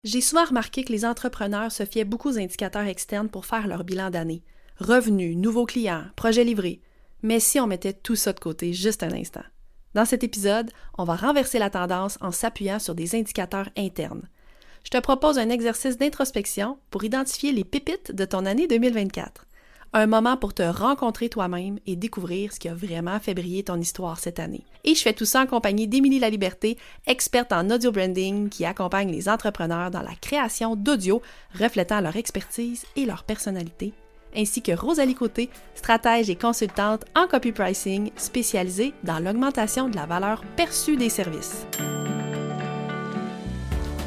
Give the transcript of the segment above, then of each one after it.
J'ai souvent remarqué que les entrepreneurs se fiaient beaucoup aux indicateurs externes pour faire leur bilan d'année. Revenus, nouveaux clients, projets livrés. Mais si on mettait tout ça de côté juste un instant? Dans cet épisode, on va renverser la tendance en s'appuyant sur des indicateurs internes. Je te propose un exercice d'introspection pour identifier les pépites de ton année 2024. Un moment pour te rencontrer toi-même et découvrir ce qui a vraiment fait briller ton histoire cette année. Et je fais tout ça en compagnie d'Émilie Laliberté, experte en audio branding qui accompagne les entrepreneurs dans la création d'audio reflétant leur expertise et leur personnalité, ainsi que Rosalie Côté, stratège et consultante en copy pricing spécialisée dans l'augmentation de la valeur perçue des services.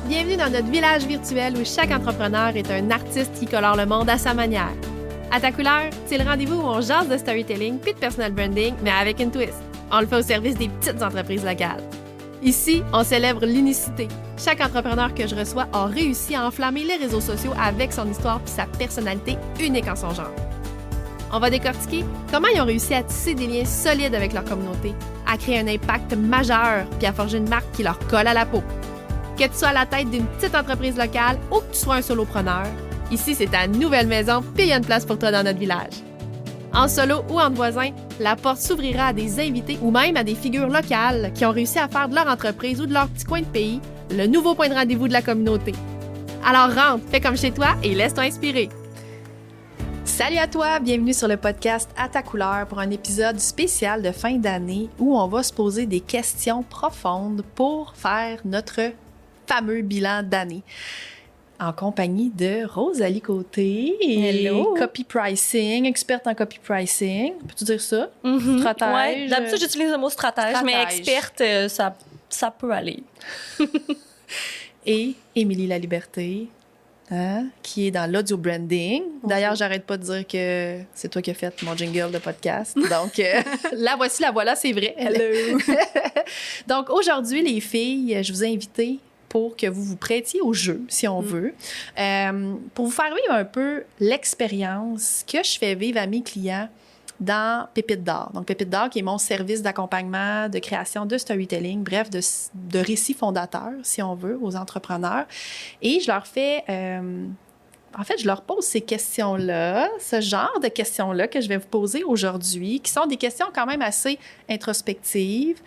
Bienvenue dans notre village virtuel où chaque entrepreneur est un artiste qui colore le monde à sa manière. À ta couleur, c'est le rendez-vous où on jase de storytelling puis de personal branding, mais avec une twist. On le fait au service des petites entreprises locales. Ici, on célèbre l'unicité. Chaque entrepreneur que je reçois a réussi à enflammer les réseaux sociaux avec son histoire puis sa personnalité unique en son genre. On va décortiquer comment ils ont réussi à tisser des liens solides avec leur communauté, à créer un impact majeur puis à forger une marque qui leur colle à la peau. Que tu sois à la tête d'une petite entreprise locale ou que tu sois un solopreneur, ici, c'est ta nouvelle maison, puis il y a une place pour toi dans notre village. En solo ou entre voisins, la porte s'ouvrira à des invités ou même à des figures locales qui ont réussi à faire de leur entreprise ou de leur petit coin de pays le nouveau point de rendez-vous de la communauté. Alors rentre, fais comme chez toi et laisse-toi inspirer. Salut à toi, bienvenue sur le podcast À ta couleur pour un épisode spécial de fin d'année où on va se poser des questions profondes pour faire notre fameux bilan d'année. En compagnie de Rosalie Côté, Hello. copy pricing, experte en copy pricing. Peux-tu dire ça? Stratège. Ouais, d'habitude, j'utilise le mot stratège, mais experte, ça peut aller. Et Émilie Laliberté, qui est dans l'audio branding. D'ailleurs, j'arrête pas de dire que c'est toi qui as fait mon jingle de podcast. Donc, la voici, la voilà, c'est vrai. Hello. Donc, aujourd'hui, les filles, je vous ai invité pour que vous vous prêtiez au jeu, si on veut, pour vous faire vivre un peu l'expérience que je fais vivre à mes clients dans Pépites d'or. Donc, Pépites d'or, qui est mon service d'accompagnement, de création de storytelling, bref, de récits fondateurs, si on veut, aux entrepreneurs. Et je leur fais... En fait, je leur pose ces questions-là, ce genre de questions-là que je vais vous poser aujourd'hui, qui sont des questions quand même assez introspectives,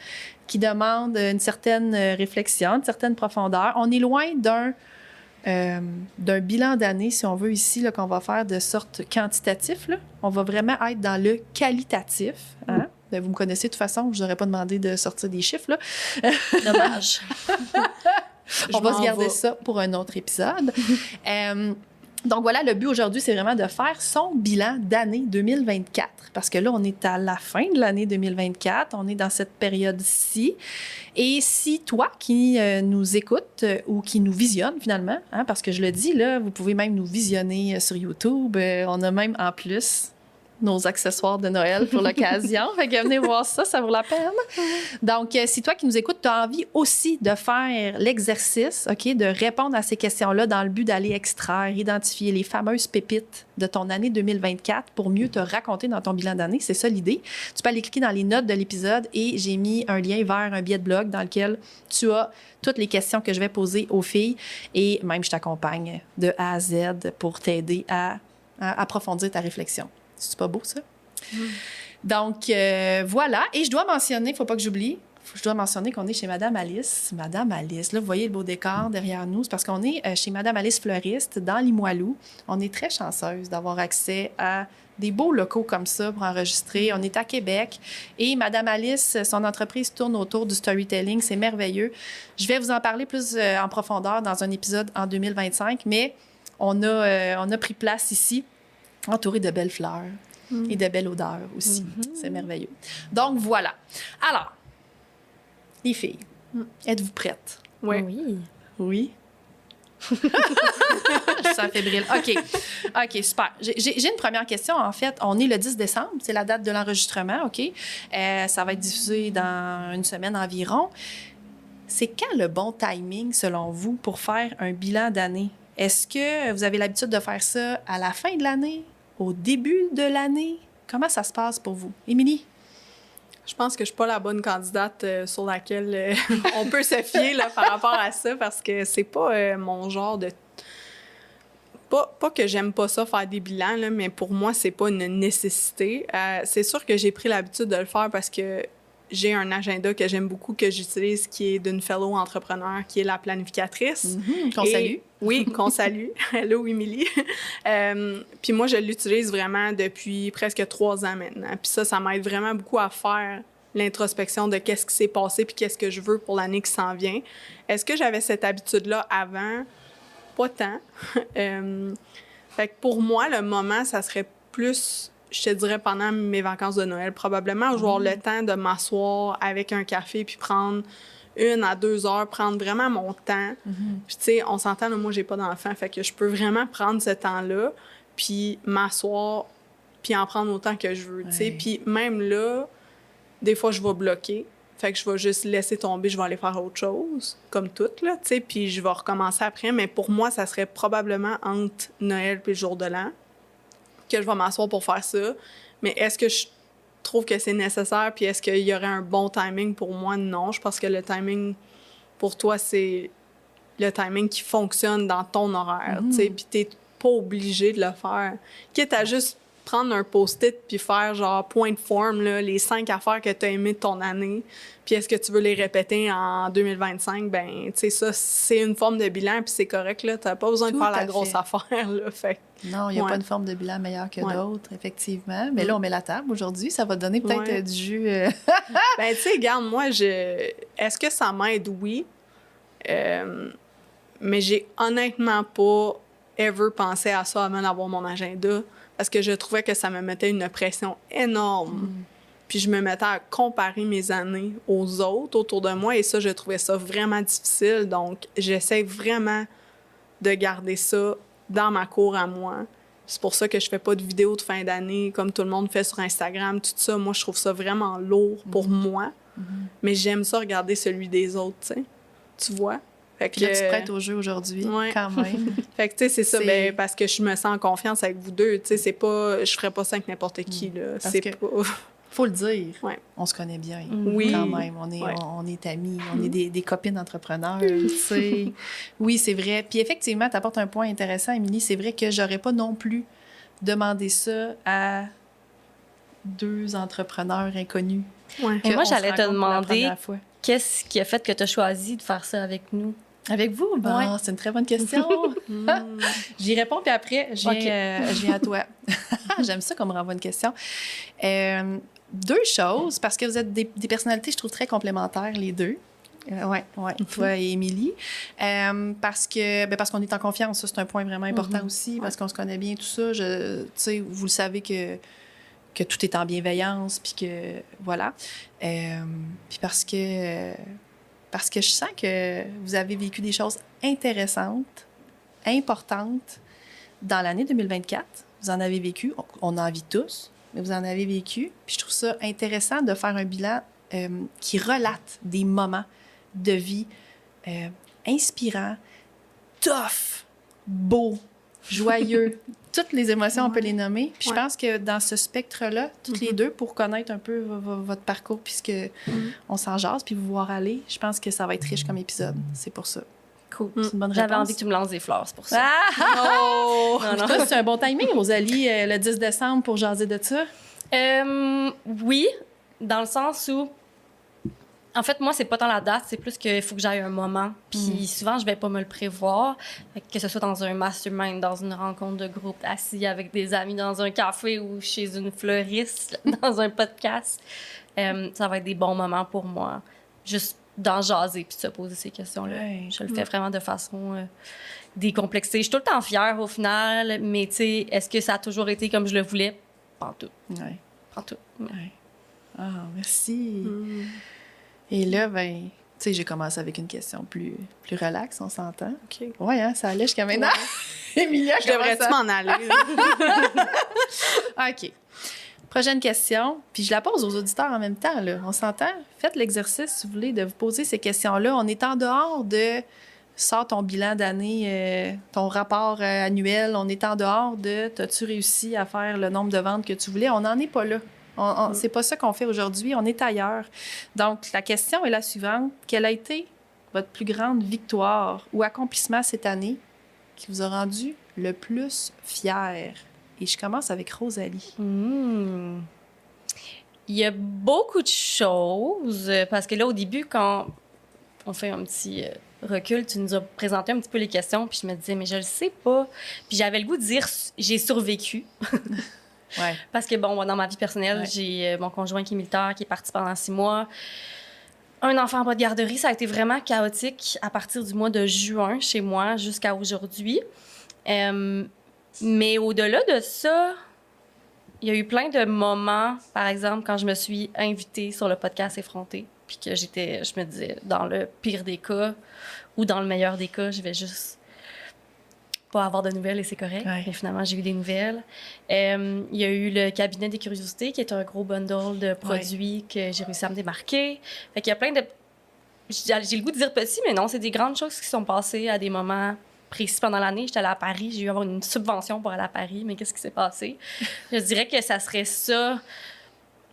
qui demandent une certaine réflexion, une certaine profondeur. On est loin d'un bilan d'année, si on veut, ici, là, qu'on va faire de sorte quantitatif. Là. On va vraiment être dans le qualitatif. Hein? Vous me connaissez de toute façon, je n'aurais pas demandé de sortir des chiffres. Là. Dommage. On va se garder ça pour un autre épisode. Donc voilà, le but aujourd'hui, c'est vraiment de faire son bilan d'année 2024. Parce que là, on est à la fin de l'année 2024. On est dans cette période-ci. Et si toi qui nous écoutes ou qui nous visionne finalement, hein, parce que je le dis, là, vous pouvez même nous visionner sur YouTube. On a même en plus nos accessoires de Noël pour l'occasion. Fait que venez voir ça, ça vaut la peine. Donc, si toi qui nous écoutes, tu as envie aussi de faire l'exercice, OK, de répondre à ces questions-là dans le but d'aller extraire, identifier les fameuses pépites de ton année 2024 pour mieux te raconter dans ton bilan d'année, c'est ça l'idée. Tu peux aller cliquer dans les notes de l'épisode et j'ai mis un lien vers un billet de blog dans lequel tu as toutes les questions que je vais poser aux filles et même je t'accompagne de A à Z pour t'aider à approfondir ta réflexion. C'est pas beau, ça? Donc, voilà. Et je dois mentionner, il ne faut pas que j'oublie, je dois mentionner qu'on est chez Madame Alice. Madame Alice, là, vous voyez le beau décor derrière nous. C'est parce qu'on est chez Madame Alice Fleuriste, dans Limoilou. On est très chanceuse d'avoir accès à des beaux locaux comme ça pour enregistrer. On est à Québec. Et Madame Alice, son entreprise tourne autour du storytelling. C'est merveilleux. Je vais vous en parler plus en profondeur dans un épisode en 2025, mais on a pris place ici entouré de belles fleurs et de belles odeurs aussi. C'est merveilleux. Donc, voilà. Alors, les filles, êtes-vous prêtes? Oui. Oui? Je sens fébrile. OK, super. J'ai une première question, en fait. On est le 10 décembre, c'est la date de l'enregistrement, OK? Ça va être diffusé dans une semaine environ. C'est quand le bon timing, selon vous, pour faire un bilan d'année? Est-ce que vous avez l'habitude de faire ça à la fin de l'année? Au début de l'année? Comment ça se passe pour vous? Émilie? Je pense que je suis pas la bonne candidate sur laquelle on peut se fier là, par rapport à ça, parce que c'est pas mon genre de... Pas que j'aime pas ça, faire des bilans, là, mais pour moi, c'est pas une nécessité. C'est sûr que j'ai pris l'habitude de le faire parce que j'ai un agenda que j'aime beaucoup, que j'utilise, qui est d'une fellow entrepreneur, qui est la planificatrice. Qu'on salue. Oui, qu'on salue. Hello, Émilie. Puis moi, je l'utilise vraiment depuis presque 3 ans maintenant. Puis ça m'aide vraiment beaucoup à faire l'introspection de qu'est-ce qui s'est passé puis qu'est-ce que je veux pour l'année qui s'en vient. Est-ce que j'avais cette habitude-là avant? Pas tant. Fait que pour moi, le moment, ça serait plus... Je te dirais pendant mes vacances de Noël, probablement, je vais avoir le temps de m'asseoir avec un café puis prendre 1 à 2 heures, prendre vraiment mon temps. Puis tu sais, on s'entend, là, moi, j'ai pas d'enfant, fait que je peux vraiment prendre ce temps-là puis m'asseoir puis en prendre autant que je veux, tu sais. Puis même là, des fois, je vais bloquer. Fait que je vais juste laisser tomber, je vais aller faire autre chose, comme tout, là, tu sais, puis je vais recommencer après. Mais pour moi, ça serait probablement entre Noël puis le jour de l'an que je vais m'asseoir pour faire ça. Mais est-ce que je trouve que c'est nécessaire? Puis est-ce qu'il y aurait un bon timing pour moi? Non. Je pense que le timing pour toi, c'est le timing qui fonctionne dans ton horaire. Tu sais, puis t'es pas obligé de le faire. Quitte à juste prendre un post-it puis faire genre point de forme, là, les 5 affaires que tu as aimées de ton année, puis est-ce que tu veux les répéter en 2025, ben tu sais, ça, c'est une forme de bilan puis c'est correct, là, t'as pas besoin de faire la grosse affaire, là, fait. Non, il n'y a pas une forme de bilan meilleure que d'autres, effectivement. Mais là, on met la table aujourd'hui, ça va donner peut-être du jus. Ben tu sais, regarde, moi, est-ce que ça m'aide? Oui. Mais j'ai honnêtement pas ever pensé à ça avant d'avoir mon agenda, parce que je trouvais que ça me mettait une pression énorme. Puis je me mettais à comparer mes années aux autres autour de moi, et ça, je trouvais ça vraiment difficile. Donc, j'essaie vraiment de garder ça dans ma cour à moi. C'est pour ça que je fais pas de vidéos de fin d'année comme tout le monde fait sur Instagram, tout ça. Moi, je trouve ça vraiment lourd pour moi. Mais j'aime ça regarder celui des autres, tu sais. Tu vois? Fait que, là, tu te prêtes au jeu aujourd'hui, quand même. Fait que, tu sais, c'est ça, ben, parce que je me sens en confiance avec vous deux. Tu sais, c'est pas... Je ferais pas ça avec n'importe qui, là. C'est pas... Faut le dire. On se connaît bien. Oui. Quand même. On est amis. On est des copines entrepreneurs, tu sais. Oui, c'est vrai. Puis effectivement, tu apportes un point intéressant, Émilie. C'est vrai que j'aurais pas non plus demandé ça à 2 entrepreneurs inconnus. Et moi, j'allais te demander, qu'est-ce qui a fait que tu as choisi de faire ça avec nous? Avec vous? Bon, c'est une très bonne question. J'y réponds, puis après, je viens à toi. J'aime ça qu'on me renvoie une question. 2 choses, parce que vous êtes des personnalités, je trouve, très complémentaires, les deux. Toi et Émilie. Parce qu'on est en confiance, ça, c'est un point vraiment important aussi, parce qu'on se connaît bien, tout ça. Tu sais, vous le savez que tout est en bienveillance, puis que, voilà. Puis parce que je sens que vous avez vécu des choses intéressantes, importantes dans l'année 2024. Vous en avez vécu, on en vit tous, mais vous en avez vécu. Puis je trouve ça intéressant de faire un bilan qui relate des moments de vie inspirants, tough, beaux, joyeux. Toutes les émotions, on peut les nommer. Puis je pense que dans ce spectre-là, toutes les deux, pour connaître un peu votre parcours, puisque on s'en jase, puis vous voir aller, je pense que ça va être riche comme épisode. C'est pour ça. Cool. C'est une bonne J'avais réponse. envie que tu me lances des fleurs, c'est pour ça. Non. C'est un bon timing, Rosalie, le 10 décembre pour jaser de ça? Oui, dans le sens où... En fait, moi, c'est pas tant la date, c'est plus qu'il faut que j'aille un moment. Puis souvent, je vais pas me le prévoir. Que ce soit dans un mastermind, dans une rencontre de groupe, assis avec des amis dans un café ou chez une fleuriste, dans un podcast. Ça va être des bons moments pour moi. Juste d'en jaser puis de se poser ces questions-là. Ouais. Je le fais vraiment de façon décomplexée. Je suis tout le temps fière au final, mais tu sais, est-ce que ça a toujours été comme je le voulais? Pas en tout. Pas en tout. Ah, merci. Et là, ben, tu sais, j'ai commencé avec une question plus relaxe, on s'entend. OK. Oui, hein, ça allait jusqu'à maintenant. Emilia, je devrais-tu m'en aller? OK. Prochaine question, puis je la pose aux auditeurs en même temps, là. On s'entend? Faites l'exercice, si vous voulez, de vous poser ces questions-là. On est en dehors de sors ton bilan d'année, ton rapport annuel. On est en dehors de t'as-tu réussi à faire le nombre de ventes que tu voulais? On n'en est pas là. C'est pas ça qu'on fait aujourd'hui. On est ailleurs. Donc, la question est la suivante. Quelle a été votre plus grande victoire ou accomplissement cette année qui vous a rendu le plus fier? Et je commence avec Rosalie. Il y a beaucoup de choses, parce que là, au début, quand on fait un petit recul, tu nous as présenté un petit peu les questions, puis je me disais, mais je le sais pas. Puis j'avais le goût de dire, j'ai survécu. Ouais. Parce que, bon, dans ma vie personnelle, j'ai mon conjoint qui est militaire, qui est parti pendant 6 mois. Un enfant en bas de garderie, ça a été vraiment chaotique à partir du mois de juin chez moi jusqu'à aujourd'hui. Mais au-delà de ça, il y a eu plein de moments, par exemple, quand je me suis invitée sur le podcast Effronté, puis que je me disais, dans le pire des cas ou dans le meilleur des cas, je vais juste pas avoir de nouvelles et c'est correct. Ouais. Mais finalement, j'ai eu des nouvelles. Il y a eu le cabinet des curiosités, qui est un gros bundle de produits que j'ai réussi à me démarquer. Fait qu'il y a plein de... J'ai le goût de dire petit, mais non, c'est des grandes choses qui sont passées à des moments précis pendant l'année. J'étais allée à Paris, j'ai eu avoir une subvention pour aller à Paris, mais qu'est-ce qui s'est passé? Je dirais que ça serait ça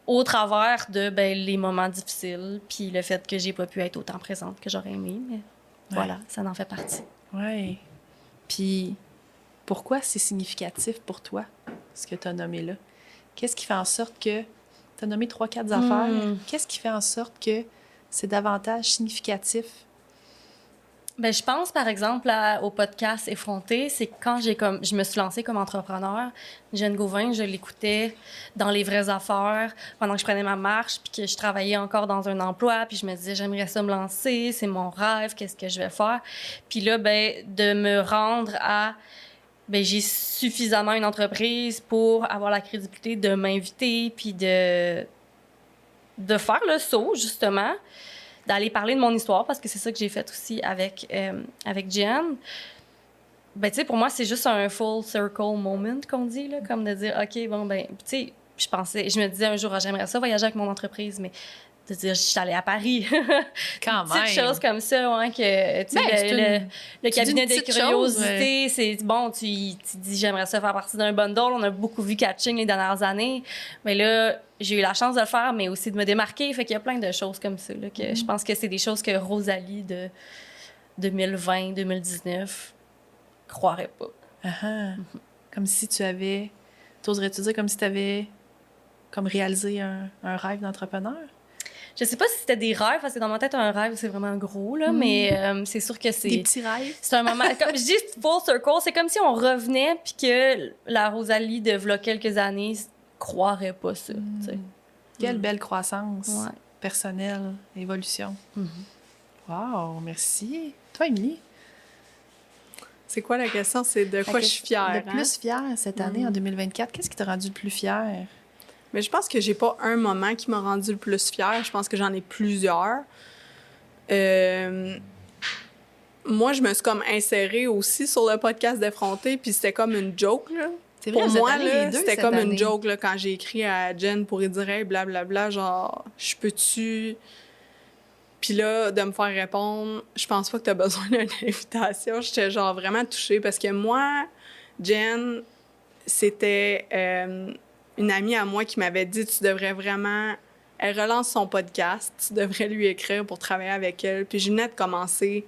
au travers de les moments difficiles, puis le fait que j'ai pas pu être autant présente que j'aurais aimé, mais voilà, ça en fait partie. Oui. Puis, pourquoi c'est significatif pour toi, ce que tu as nommé là? Qu'est-ce qui fait en sorte que... Tu as nommé 3-4 affaires. Qu'est-ce qui fait en sorte que c'est davantage significatif? Je pense, par exemple, au podcast Effronté, c'est quand je me suis lancée comme entrepreneur. Jeanne Gauvin, je l'écoutais dans les vraies affaires pendant que je prenais ma marche, puis que je travaillais encore dans un emploi, puis je me disais, j'aimerais ça me lancer, c'est mon rêve, qu'est-ce que je vais faire? Puis là, de me rendre à... j'ai suffisamment une entreprise pour avoir la crédibilité de m'inviter, puis de faire le saut, justement, d'aller parler de mon histoire, parce que c'est ça que j'ai fait aussi avec Jen. Pour moi, c'est juste un full circle moment qu'on dit, là, comme de dire, OK, je me disais un jour, j'aimerais ça voyager avec mon entreprise, mais de dire, je suis allée à Paris. Quand même. Petites choses comme ça, que, le cabinet des curiosités, c'est bon, tu dis, j'aimerais ça faire partie d'un bundle. On a beaucoup vu Catching les dernières années. Mais là, j'ai eu la chance de le faire, mais aussi de me démarquer. Fait qu'il y a plein de choses comme ça, là, que je pense que c'est des choses que Rosalie de 2020-2019 croirait pas. Comme si tu avais... T'oserais-tu dire comme si tu avais réalisé un rêve d'entrepreneur? Je sais pas si c'était des rêves, parce que dans ma tête, un rêve, c'est vraiment gros, là, mais c'est sûr que c'est... Des petits rêves? C'est un moment... Comme je dis, full circle, c'est comme si on revenait puis que la Rosalie de v'là quelques années croirait pas ça, tu sais. Quelle belle croissance personnelle, évolution. Wow, merci. Toi, Émilie? C'est quoi la question? C'est de quoi je suis fière. Le plus fière cette année, en 2024. Qu'est-ce qui t'a rendu le plus fière? Mais je pense que j'ai pas un moment qui m'a rendu le plus fière. Je pense que j'en ai plusieurs. Moi, je me suis comme insérée aussi sur le podcast d'Effronté, puis c'était comme une joke, là. C'est vrai, pour moi, là, deux, c'était cette comme année. une joke, là, quand j'ai écrit à Jen pour lui dire « Hey, blablabla, genre, je peux-tu... » Puis là, de me faire répondre « Je pense pas que t'as besoin d'une invitation. » J'étais genre vraiment touchée, parce que moi, Jen, c'était... une amie à moi qui m'avait dit, tu devrais vraiment... Elle relance son podcast, tu devrais lui écrire pour travailler avec elle. Puis je venais de commencer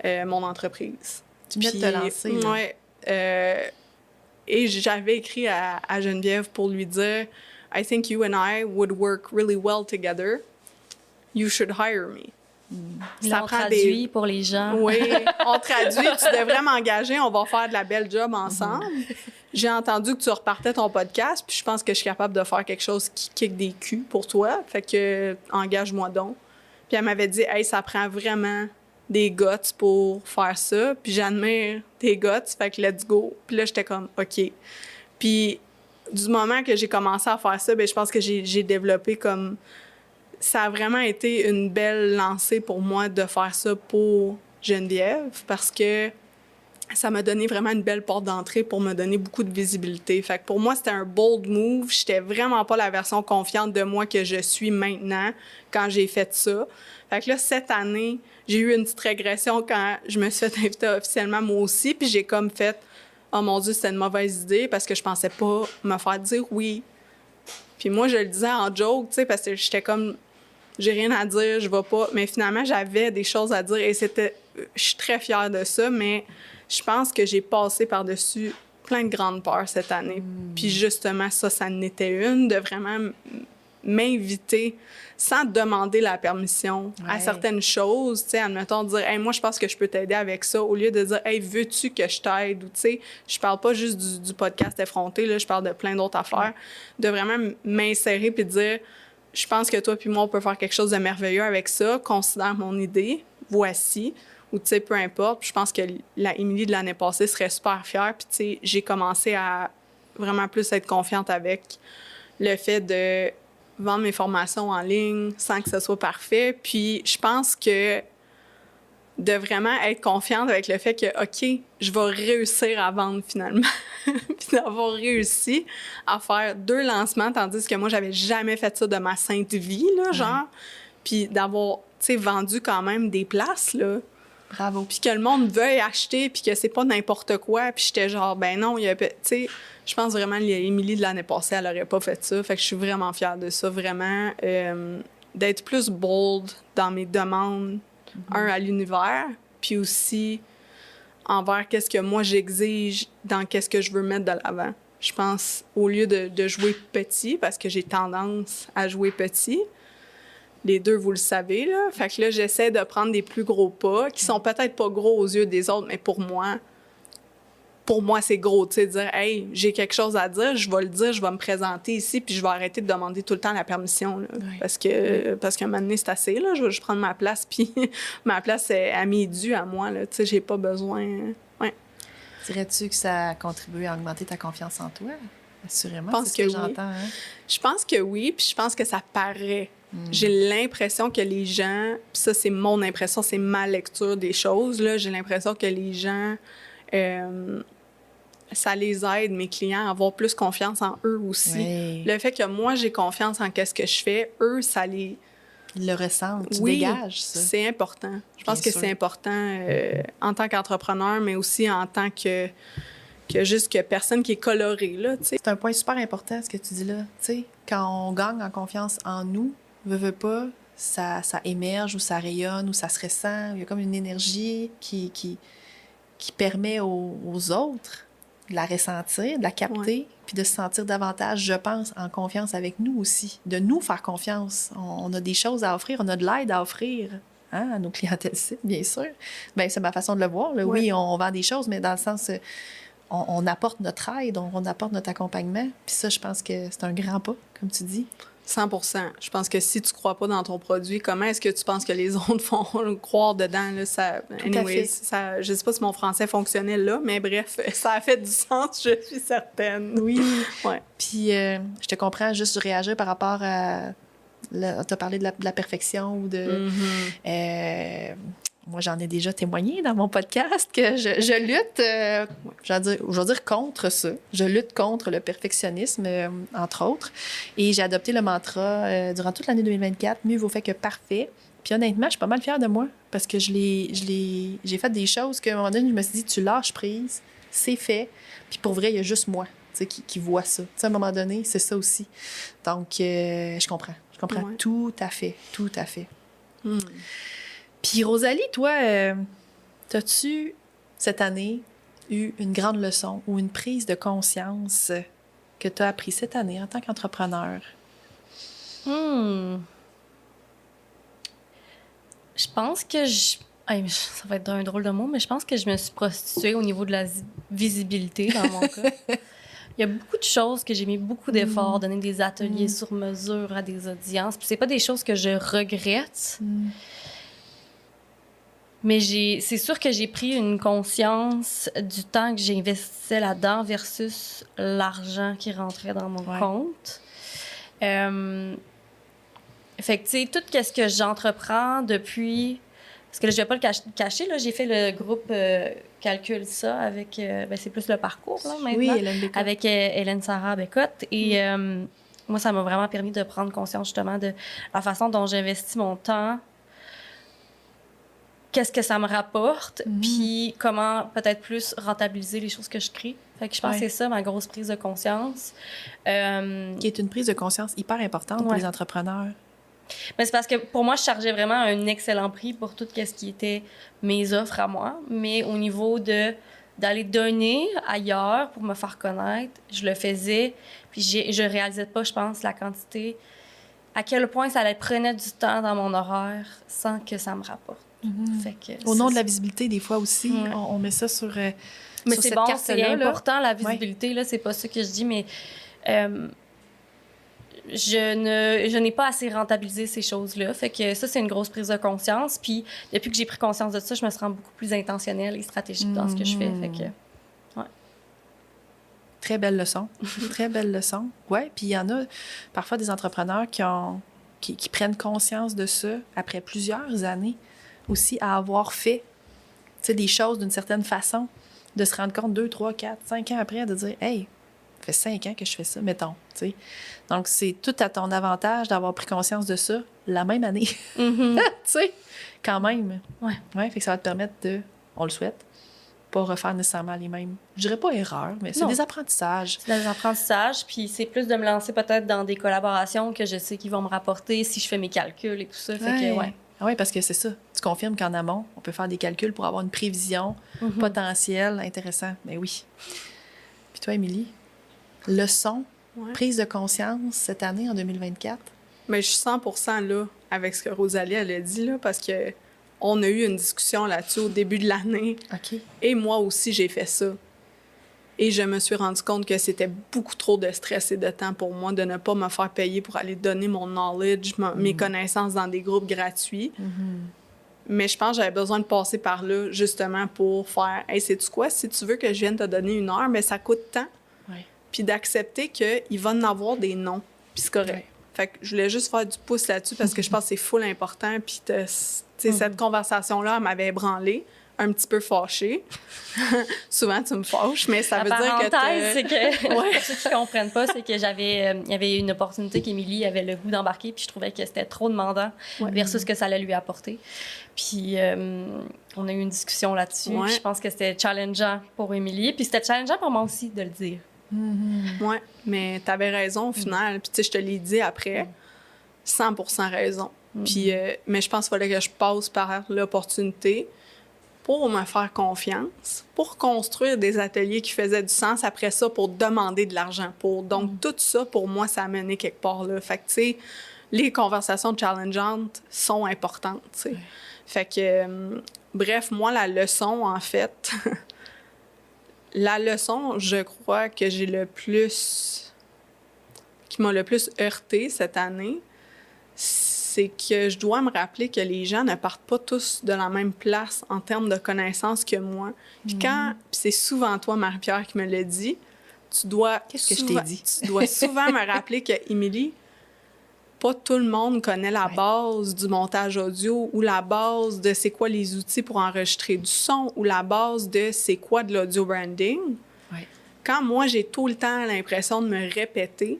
mon entreprise. Tu venais de te lancer. Oui. Et j'avais écrit à Geneviève pour lui dire, I think you and I would work really well together. You should hire me. Là, on traduit pour les gens. Oui, on traduit. Tu devrais m'engager, on va faire de la belle job ensemble. J'ai entendu que tu repartais ton podcast, puis je pense que je suis capable de faire quelque chose qui kick des culs pour toi. Fait que engage-moi donc. Puis elle m'avait dit, hey, ça prend vraiment des guts pour faire ça. Puis j'admire tes guts, fait que let's go. Puis là, j'étais comme, OK. Puis du moment que j'ai commencé à faire ça, bien, je pense que j'ai développé comme... Ça a vraiment été une belle lancée pour moi de faire ça pour Geneviève, parce que ça m'a donné vraiment une belle porte d'entrée pour me donner beaucoup de visibilité. Fait que pour moi, c'était un bold move. J'étais vraiment pas la version confiante de moi que je suis maintenant quand j'ai fait ça. Fait que là, cette année, j'ai eu une petite régression quand je me suis fait inviter officiellement moi aussi. Puis j'ai comme fait « Oh mon Dieu, c'était une mauvaise idée » parce que je pensais pas me faire dire oui Puis moi, je le disais en joke, tu sais, parce que j'étais comme, j'ai rien à dire, je vais pas. Mais finalement, j'avais des choses à dire et je suis très fière de ça, mais je pense que j'ai passé par-dessus plein de grandes peurs cette année. Puis justement, ça en était une, de vraiment m'inviter sans demander la permission à certaines choses, tu sais, admettons, dire « Hey, moi, je pense que je peux t'aider avec ça », au lieu de dire « Hey, veux-tu que je t'aide? » Ou tu sais, je parle pas juste du podcast effronté, là, je parle de plein d'autres affaires, de vraiment m'insérer puis de dire « Je pense que toi puis moi, on peut faire quelque chose de merveilleux avec ça, considère mon idée, voici », ou tu sais, peu importe. Puis je pense que la Émilie de l'année passée serait super fière, puis tu sais, j'ai commencé à vraiment plus être confiante avec le fait de vendre mes formations en ligne sans que ce soit parfait. Puis je pense que de vraiment être confiante avec le fait que, OK, je vais réussir à vendre finalement. Puis d'avoir réussi à faire 2 lancements, tandis que moi, j'avais jamais fait ça de ma sainte vie, là, genre. Puis d'avoir, tu sais, vendu quand même des places, là. Bravo. Puis que le monde veuille acheter, puis que c'est pas n'importe quoi. Puis j'étais genre, ben non, il y a... Tu sais, je pense vraiment que l'Émilie de l'année passée, elle aurait pas fait ça. Fait que je suis vraiment fière de ça, vraiment. D'être plus bold dans mes demandes, à l'univers, puis aussi envers qu'est-ce que moi j'exige dans qu'est-ce que je veux mettre de l'avant. Je pense, au lieu de jouer petit, parce que j'ai tendance à jouer petit, les deux, vous le savez, là. Fait que là, j'essaie de prendre des plus gros pas, qui sont peut-être pas gros aux yeux des autres, mais pour moi, c'est gros, tu sais, dire « Hey, j'ai quelque chose à dire, je vais le dire, je vais me présenter ici, puis je vais arrêter de demander tout le temps la permission, là. Parce qu'à un moment donné, c'est assez, là. Je vais juste prendre ma place, puis ma place, elle m'est due à moi, là. Tu sais, j'ai pas besoin... Ouais. Dirais-tu que ça a contribué à augmenter ta confiance en toi? Assurément, Je pense c'est ce que que j'entends. oui. Hein? Je pense que oui, puis je pense que ça paraît. J'ai l'impression que les gens... Puis ça, c'est mon impression, c'est ma lecture des choses, là. J'ai l'impression que les gens... ça les aide, mes clients, à avoir plus confiance en eux aussi. Oui. Le fait que moi, j'ai confiance en qu'est-ce que je fais, eux, ça les... Ils le ressentent, tu oui, dégages ça. C'est important. Je pense Bien que sûr. c'est important en tant qu'entrepreneur, mais aussi en tant que juste que personne qui est colorée, là, tu sais. C'est un point super important, ce que tu dis là. Tu sais, quand on gagne en confiance en nous, veut pas, ça émerge ou ça rayonne ou ça se ressent. Il y a comme une énergie qui permet aux autres de la ressentir, de la capter, puis de se sentir davantage, je pense, en confiance avec nous aussi, de nous faire confiance. On a des choses à offrir, on a de l'aide à offrir à nos clientèles cibles, bien sûr. Bien, c'est ma façon de le voir. Là. Oui, on vend des choses, mais dans le sens, on apporte notre aide, on apporte notre accompagnement. Puis ça, je pense que c'est un grand pas, comme tu dis. 100%. Je pense que si tu crois pas dans ton produit, comment est-ce que tu penses que les autres vont croire dedans? Là, ça, anyways, ça, je sais pas si mon français fonctionnait là, mais bref, ça a fait du sens, je suis certaine. Oui. Ouais. Puis, je te comprends, juste réagir par rapport à... Tu as parlé de la perfection ou de... moi, j'en ai déjà témoigné dans mon podcast que je lutte, je vais dire contre ça. Je lutte contre le perfectionnisme, entre autres. Et j'ai adopté le mantra durant toute l'année 2024, mieux vaut fait que parfait. Puis honnêtement, je suis pas mal fière de moi parce que j'ai fait des choses qu'à un moment donné, je me suis dit, tu lâches prise, c'est fait. Puis pour vrai, il y a juste moi qui voit ça. Tu sais, à un moment donné, c'est ça aussi. Donc, je comprends. Je comprends tout à fait. Tout à fait. Puis Rosalie, toi, t'as-tu, cette année, eu une grande leçon ou une prise de conscience que tu as appris cette année en tant qu'entrepreneur? Je pense que ça va être un drôle de mot, mais je pense que je me suis prostituée au niveau de la visibilité dans mon cas. Il y a beaucoup de choses que j'ai mis beaucoup d'efforts, donner des ateliers sur mesure à des audiences. Puis c'est pas des choses que je regrette. Mais c'est sûr que j'ai pris une conscience du temps que j'investissais là-dedans versus l'argent qui rentrait dans mon compte. Fait que, tu sais, tout ce que j'entreprends depuis... Parce que là, je vais pas le cacher, là, j'ai fait le groupe Calcule ça avec... c'est plus le parcours, là, maintenant. Oui, Hélène Bécotte. Avec Hélène Sarah Bécotte. Et moi, ça m'a vraiment permis de prendre conscience, justement, de la façon dont j'investis mon temps qu'est-ce que ça me rapporte, puis comment peut-être plus rentabiliser les choses que je crée. Fait que je pense que c'est ça, ma grosse prise de conscience. Qui est une prise de conscience hyper importante pour les entrepreneurs. Mais c'est parce que pour moi, je chargeais vraiment un excellent prix pour tout ce qui était mes offres à moi. Mais au niveau d'aller donner ailleurs pour me faire connaître, je le faisais. Puis je réalisais pas, je pense, la quantité, à quel point ça prenait du temps dans mon horaire sans que ça me rapporte. Fait que, au nom de la visibilité, des fois aussi, on met ça sur mais sur c'est bon, c'est important, la visibilité, là, c'est pas ça que je dis, mais je n'ai pas assez rentabilisé ces choses-là. Fait que ça, c'est une grosse prise de conscience. Puis depuis que j'ai pris conscience de ça, je me sens beaucoup plus intentionnelle et stratégique dans ce que je fais. Fait que, Très belle leçon. Très belle leçon. Oui, puis il y en a parfois des entrepreneurs qui prennent conscience de ça après plusieurs années aussi à avoir fait des choses d'une certaine façon, de se rendre compte 2, 3, 4, 5 ans après, de dire « Hey, ça fait 5 ans que je fais ça, mettons. » Donc, c'est tout à ton avantage d'avoir pris conscience de ça la même année. Tu sais, quand même. Ouais. Fait que ça va te permettre on le souhaite, pas refaire nécessairement les mêmes. Je dirais pas erreurs, mais c'est des apprentissages. C'est des apprentissages, puis c'est plus de me lancer peut-être dans des collaborations que je sais qu'ils vont me rapporter si je fais mes calculs et tout ça. Fait que, Oui, parce que c'est ça. Tu confirmes qu'en amont, on peut faire des calculs pour avoir une prévision potentielle, intéressant. Mais oui. Puis toi, Émilie, leçon, prise de conscience cette année, en 2024? Mais je suis 100% là avec ce que Rosalie elle a dit, là, parce que on a eu une discussion là-dessus au début de l'année. OK. Et moi aussi, j'ai fait ça. Et je me suis rendu compte que c'était beaucoup trop de stress et de temps pour moi de ne pas me faire payer pour aller donner mon knowledge, mes connaissances dans des groupes gratuits. Mais je pense que j'avais besoin de passer par là justement pour faire « Hey, sais-tu quoi? Si tu veux que je vienne te donner 1 heure, mais ça coûte tant. » Puis d'accepter qu'il va en avoir des noms. Puis c'est correct. Fait que je voulais juste faire du pouce là-dessus parce que je pense que c'est full important. Puis cette conversation-là, elle m'avait ébranlée, un petit peu fâchée. Souvent, tu me fâches, mais ça veut dire que c'est que pour ceux qui ne comprennent pas, c'est que il y avait une opportunité qu'Émilie avait le goût d'embarquer, puis je trouvais que c'était trop demandant versus ce que ça allait lui apporter. Puis on a eu une discussion là-dessus. Puis je pense que c'était challengeant pour Émilie, puis c'était challengeant pour moi aussi de le dire. Oui, mais tu avais raison au final. Puis tu sais, je te l'ai dit après, 100% raison. Puis, mais je pense qu'il fallait que je passe par l'opportunité pour me faire confiance, pour construire des ateliers qui faisaient du sens après ça, pour demander de l'argent pour. Donc, tout ça, pour moi, ça a mené quelque part là. Fait que, tu sais, les conversations challengeantes sont importantes, tu sais. Fait que, bref, moi, la leçon, en fait, la leçon, je crois, que qui m'a le plus heurtée cette année, c'est que je dois me rappeler que les gens ne partent pas tous de la même place en termes de connaissances que moi. Puis puis c'est souvent toi, Marie-Pierre, qui me le dit, tu dois... Qu'est-ce que je t'ai dit? Tu dois souvent me rappeler que, Émilie, pas tout le monde connaît la base du montage audio ou la base de c'est quoi les outils pour enregistrer du son ou la base de c'est quoi de l'audio branding. Quand moi, j'ai tout le temps l'impression de me répéter,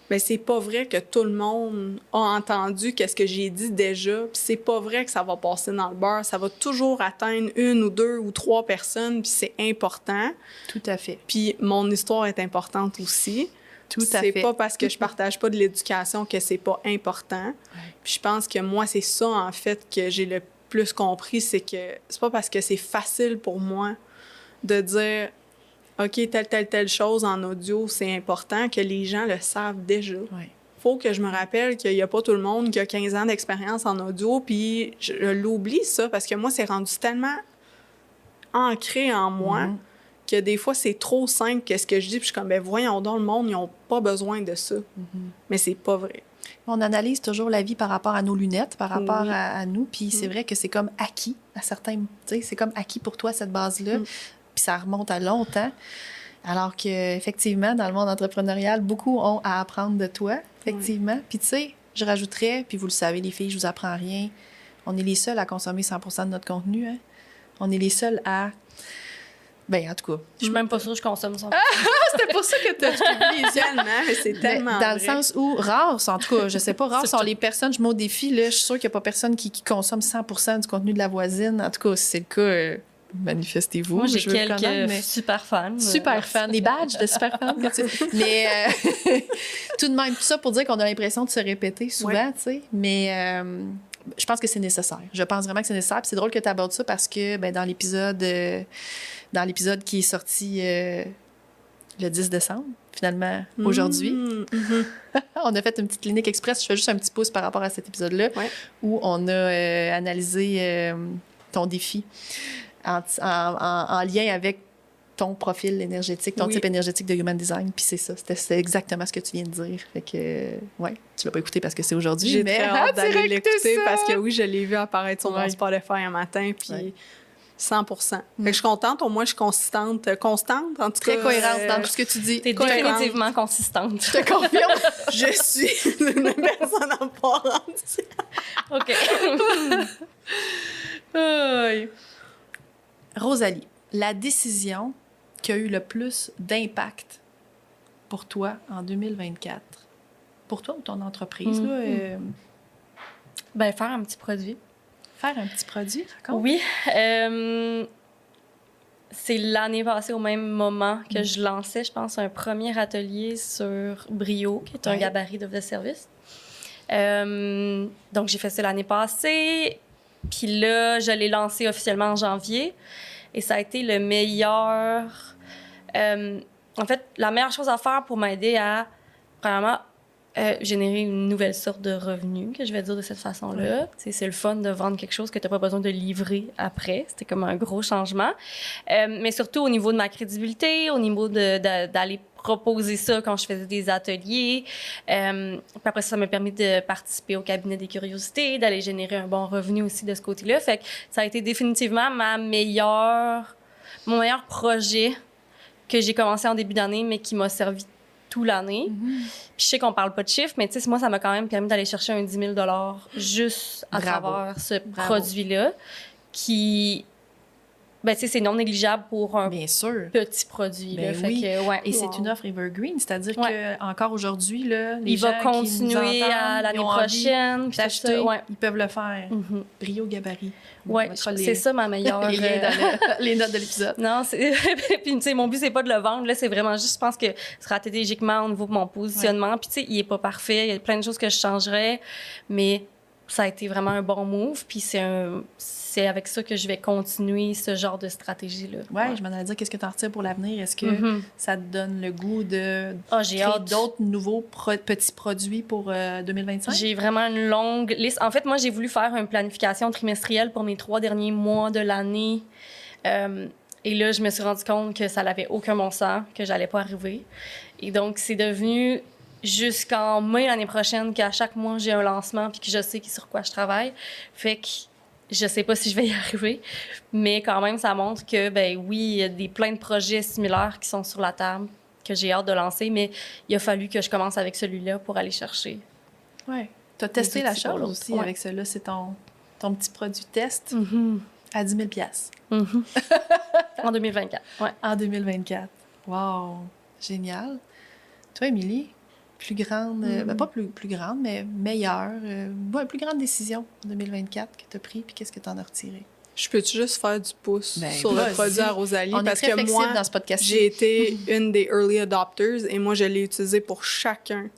bien, c'est pas vrai que tout le monde a entendu qu'est-ce que j'ai dit déjà, puis c'est pas vrai que ça va passer dans le beurre. Ça va toujours atteindre 1 ou 2 ou 3 personnes, puis c'est important. Tout à fait. Puis mon histoire est importante aussi. Tout à fait. C'est pas parce que je partage pas de l'éducation que c'est pas important. Puis je pense que moi, c'est ça, en fait, que j'ai le plus compris, c'est que c'est pas parce que c'est facile pour moi de dire OK, telle chose en audio, c'est important, que les gens le savent déjà. Faut que je me rappelle qu'il y a pas tout le monde qui a 15 ans d'expérience en audio, puis je l'oublie, ça, parce que moi, c'est rendu tellement ancré en moi que des fois, c'est trop simple qu'est-ce que je dis, puis je suis comme, ben voyons donc, le monde, ils n'ont pas besoin de ça. Mais c'est pas vrai. On analyse toujours la vie par rapport à nos lunettes, par rapport à nous, puis c'est vrai que c'est comme acquis à certains... Tu sais, c'est comme acquis pour toi, cette base-là, puis ça remonte à longtemps. Alors qu'effectivement, dans le monde entrepreneurial, beaucoup ont à apprendre de toi, effectivement. Puis tu sais, je rajouterais, puis vous le savez, les filles, je vous apprends rien, on est les seuls à consommer 100% de notre contenu. Hein? On est les seuls à Ben, en tout cas. Je suis même pas sûre que je consomme ça. C'était pour ça que tu as publié Tellement, mais c'est tellement dans le vrai. sens où rares, en tout cas, je sais pas, rares C'est sont tout. les personnes, je mets au défi, là, je suis sûre qu'il n'y a pas personne qui consomme 100% du contenu de la voisine. En tout cas, si c'est le cas, manifestez-vous. Moi, j'ai je veux le quelques connaître, mais- super fans. Super fan, des badges de super fan. Mais tout de même, tout ça pour dire qu'on a l'impression de se répéter souvent, tu sais. Mais je pense que c'est nécessaire. Je pense vraiment que c'est nécessaire. Puis c'est drôle que tu abordes ça parce que ben, dans l'épisode qui est sorti le 10 décembre, finalement, aujourd'hui, on a fait une petite clinique express. Je fais juste un petit pouce par rapport à cet épisode-là où on a analysé ton défi en lien avec ton profil énergétique, ton type énergétique de Human Design. Puis c'est ça, c'était exactement ce que tu viens de dire. Fait que, ouais, tu l'as pas écouté parce que c'est aujourd'hui, J'ai mais très hâte d'aller l'écouter ça! parce que oui, je l'ai vu apparaître sur mon Ouais. Spotify un matin, puis 100%. Fait Mm. que je suis contente, au moins je suis constante, en tout Très cas. cohérente dans tout ce que tu dis. T'es Cohérente. définitivement consistante. Je te confirme. Je suis une personne en part entière. OK. Aïe. Rosalie, la décision qui a eu le plus d'impact pour toi en 2024, pour toi ou ton entreprise, là, Ben, faire un petit produit. faire un petit produit, raconte. Oui. C'est l'année passée, au même moment que je lançais, je pense, un premier atelier sur Brio, qui est un gabarit d'offre de service. Donc, j'ai fait ça l'année passée. Puis là, je l'ai lancé officiellement en janvier. Et ça a été le meilleur... en fait, la meilleure chose à faire pour m'aider à, premièrement, générer une nouvelle sorte de revenu, que je vais dire de cette façon-là. C'est le fun de vendre quelque chose que tu n'as pas besoin de livrer après. C'était comme un gros changement. Mais surtout au niveau de ma crédibilité, au niveau d'aller proposer ça quand je faisais des ateliers. Puis après ça m'a permis de participer au cabinet des curiosités, d'aller générer un bon revenu aussi de ce côté-là. Fait que ça a été définitivement mon meilleur projet que j'ai commencé en début d'année, mais qui m'a servi toute l'année. Puis je sais qu'on parle pas de chiffres, mais tu sais, moi, ça m'a quand même permis d'aller chercher un 10 000 $ juste à travers ce produit-là, qui, ben tu sais, c'est non négligeable pour un Bien sûr. petit produit. Ben là. Fait oui. que, ouais. Et c'est une offre evergreen, c'est-à-dire Ouais. qu'encore aujourd'hui, là, les Il va gens qui nous continuer entendent, à ils l'année ont envie prochaine. puis tout d'acheter, ça, ouais. ils peuvent le faire. Mhm. Brio Gabarit. On Ouais, mettra c'est ça ma meilleure... les liens dans les notes de l'épisode. Non, c'est... Puis, tu sais, mon but, c'est pas de le vendre. Là, c'est vraiment juste, je pense que stratégiquement, au niveau de mon positionnement. Puis, tu sais, il est pas parfait. Il y a plein de choses que je changerais. Mais ça a été vraiment un bon move. Puis, c'est avec ça que je vais continuer ce genre de stratégie-là. Ouais, je m'en allais dire, qu'est-ce que tu en retires pour l'avenir? Est-ce que ça te donne le goût de j'ai créer hâte d'autres nouveaux petits produits pour 2025? J'ai vraiment une longue liste. En fait, moi, j'ai voulu faire une planification trimestrielle pour mes 3 derniers mois de l'année. Et là, je me suis rendu compte que ça n'avait aucun bon sens, que j'allais pas arriver. Et donc, c'est devenu jusqu'en mai l'année prochaine qu'à chaque mois, j'ai un lancement puis que je sais sur quoi je travaille. Fait que je sais pas si je vais y arriver, mais quand même, ça montre que, ben oui, il y a plein de projets similaires qui sont sur la table que j'ai hâte de lancer, mais il a fallu que je commence avec celui-là pour aller chercher. Ouais. Tu as testé la outils pour chose l'autre. aussi Ouais. avec cela. C'est ton petit produit test à 10 000 En 2024, ouais. en 2024. Wow! Génial. Toi, Émilie, plus grande, ben pas plus grande, mais meilleure, plus grande décision en 2024 que tu as pris, puis qu'est-ce que tu en as retiré? Je peux-tu juste faire du pouce Ben, sur le vas-y. produit à Rosalie? On est Parce très que flexible moi, dans ce podcast. j'ai été une des early adopters et moi, je l'ai utilisé pour chacun.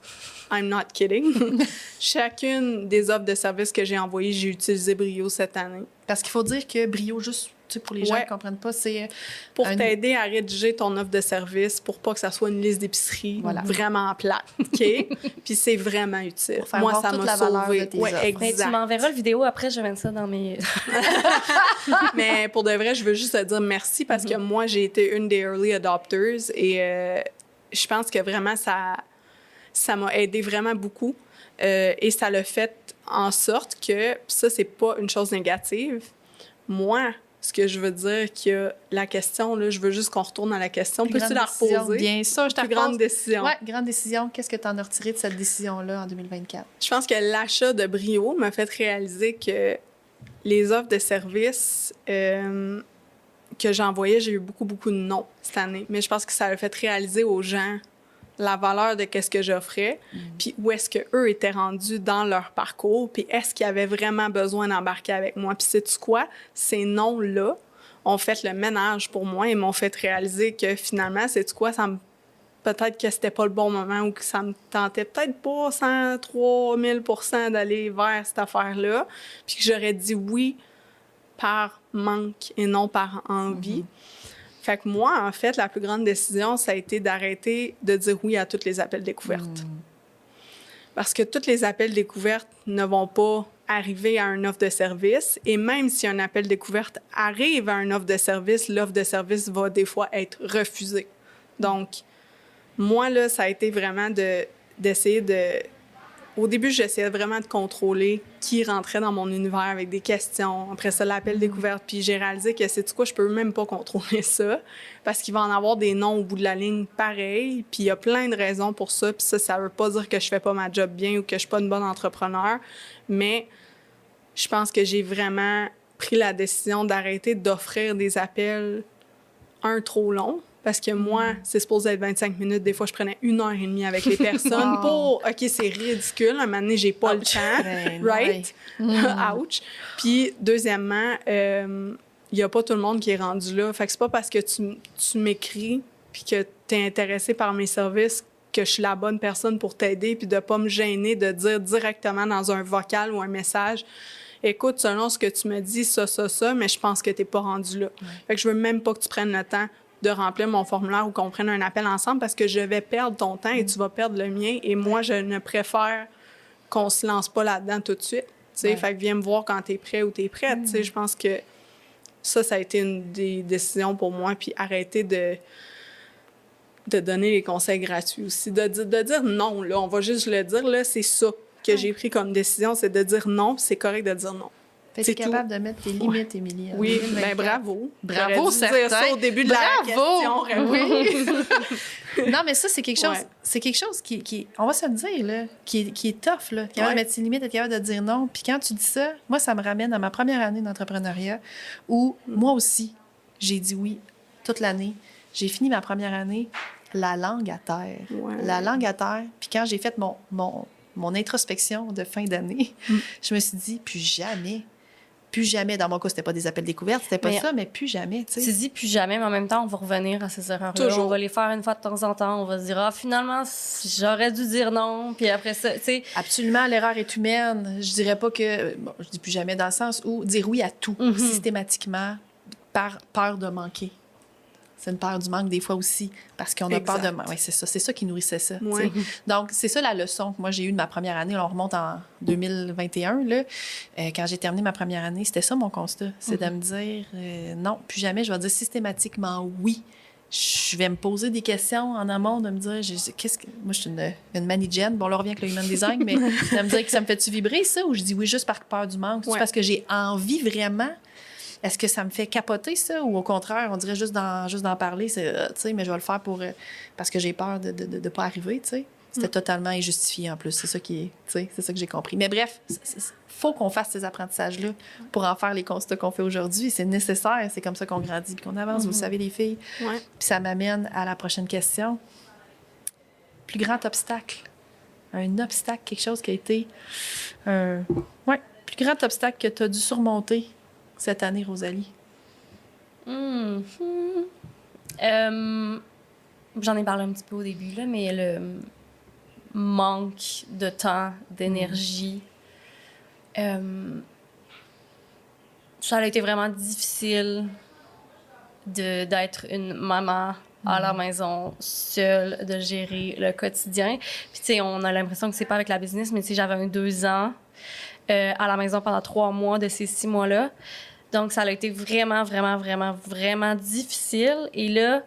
I'm not kidding. Chacune des offres de services que j'ai envoyées, j'ai utilisé Brio cette année. Parce qu'il faut dire que Brio, juste tu sais, pour les gens qui ne comprennent pas, c'est Pour un- t'aider à rédiger ton offre de service, pour pas que ça soit une liste d'épicerie Voilà. vraiment plate, OK? Puis c'est vraiment utile. Pour faire Moi, voir ça toute m'a la valeur sauvé. de tes Ouais, offres. Mais tu exact. m'enverras le vidéo après, je vais mettre ça dans mes... Mais pour de vrai, je veux juste te dire merci parce que moi, j'ai été une des early adopters et je pense que vraiment, ça m'a aidé vraiment beaucoup. Et ça l'a fait en sorte que, pis ça, c'est pas une chose négative. Moi, ce que je veux dire, que la question, là, je veux juste qu'on retourne à la question. Plus Peux-tu grande la décision. reposer? Bien sûr, je te Plus grande repose. décision. Ouais, grande décision. Qu'est-ce que tu en as retiré de cette décision-là en 2024? Je pense que l'achat de Brio m'a fait réaliser que les offres de services, que j'envoyais, j'ai eu beaucoup, beaucoup de non cette année. Mais je pense que ça a fait réaliser aux gens la valeur de qu'est-ce que j'offrais, puis où est-ce qu'eux étaient rendus dans leur parcours, puis est-ce qu'ils avaient vraiment besoin d'embarquer avec moi. Puis sais-tu quoi? Ces non-là ont fait le ménage pour moi et m'ont fait réaliser que finalement, sais-tu quoi? Peut-être que c'était pas le bon moment ou que ça me tentait peut-être pas 103 000 % d'aller vers cette affaire-là, puis que j'aurais dit oui par manque et non par envie. Fait que moi, en fait, la plus grande décision, ça a été d'arrêter de dire oui à tous les appels découvertes. Parce que tous les appels découvertes ne vont pas arriver à une offre de service. Et même si un appel découverte arrive à une offre de service, l'offre de service va des fois être refusée. Donc, moi, là, ça a été vraiment d'essayer de... Au début, j'essayais vraiment de contrôler qui rentrait dans mon univers avec des questions. Après ça, l'appel découverte. Puis j'ai réalisé que, sais-tu quoi, je peux même pas contrôler ça parce qu'il va en avoir des noms au bout de la ligne pareil. Puis il y a plein de raisons pour ça. Puis ça veut pas dire que je fais pas ma job bien ou que je suis pas une bonne entrepreneur. Mais je pense que j'ai vraiment pris la décision d'arrêter d'offrir des appels trop longs. Parce que moi, c'est supposé être 25 minutes. Des fois, je prenais 1h30 avec les personnes pour... OK, c'est ridicule. Un moment donné, j'ai pas le temps. Right? Ouch. Puis, deuxièmement, il y a pas tout le monde qui est rendu là. Fait que c'est pas parce que tu m'écris puis que tu es intéressé par mes services que je suis la bonne personne pour t'aider puis de pas me gêner de dire directement dans un vocal ou un message « Écoute, selon ce que tu me dis, ça, mais je pense que t'es pas rendu là. Fait que je veux même pas que tu prennes le temps de remplir mon formulaire ou qu'on prenne un appel ensemble parce que je vais perdre ton temps et tu vas perdre le mien. Et moi, je ne préfère qu'on se lance pas là-dedans tout de suite. Fait que viens me voir quand t'es prêt ou t'es prête. Je pense que ça a été une des décisions pour moi. Puis arrêter de donner les conseils gratuits aussi. De dire non, là, on va juste le dire, là, c'est ça que j'ai pris comme décision, c'est de dire non, puis c'est correct de dire non. Tu es capable de mettre tes limites, Émilie. Oui, bien bravo. Bravo, certain. Dire ça au début de la question. Oui. Non, mais ça, c'est quelque chose, qui on va se le dire, là, qui est tough, là. Capable de mettre ses limites, être capable de dire non. Puis quand tu dis ça, moi, ça me ramène à ma première année d'entrepreneuriat où, moi aussi, j'ai dit oui toute l'année. J'ai fini ma première année, la langue à terre. Ouais. La langue à terre. Puis quand j'ai fait mon introspection de fin d'année, je me suis dit, plus jamais. Dans mon cas, c'était pas des appels découvertes, c'était pas ça, mais plus jamais, tu sais. Tu dis plus jamais, mais en même temps, on va revenir à ces erreurs-là. Toujours. On va les faire une fois de temps en temps. On va se dire, finalement, j'aurais dû dire non. Puis après ça, tu sais. Absolument, l'erreur est humaine. Je dirais pas que... Bon, je dis plus jamais dans le sens où dire oui à tout, systématiquement, par peur de manquer. C'est une peur du manque des fois aussi, parce qu'on a peur de manquer. Oui, c'est ça qui nourrissait ça. Ouais. Donc, c'est ça la leçon que moi, j'ai eue de ma première année. Là, on remonte en 2021. Là. Quand j'ai terminé ma première année, c'était ça mon constat. C'est de me dire, non, plus jamais, je vais dire systématiquement oui. Je vais me poser des questions en amont, de me dire, moi, je suis une manigène. Bon, là, on revient avec le human design, mais de me dire que ça me fait-tu vibrer, ça, ou je dis oui juste par peur du manque? C'est parce que j'ai envie vraiment... Est-ce que ça me fait capoter, ça? Ou au contraire, on dirait juste d'en parler, tu sais, mais je vais le faire parce que j'ai peur de pas arriver, tu sais. C'était totalement injustifié, en plus. C'est ça qui est, tu sais, c'est ça que j'ai compris. Mais bref, faut qu'on fasse ces apprentissages-là pour en faire les constats qu'on fait aujourd'hui. C'est nécessaire. C'est comme ça qu'on grandit puis qu'on avance. Vous savez, les filles. Ouais. Puis ça m'amène à la prochaine question. Plus grand obstacle. Un obstacle, quelque chose qui a été plus grand obstacle que tu as dû surmonter cette année, Rosalie? J'en ai parlé un petit peu au début, là, mais le manque de temps, d'énergie, ça a été vraiment difficile d'être une maman à la maison, seule, de gérer le quotidien. Puis, tu sais, on a l'impression que c'est pas avec la business, mais tu sais, j'avais 2 ans à la maison pendant 3 mois de ces 6 mois-là. Donc, ça a été vraiment, vraiment, vraiment, vraiment difficile. Et là,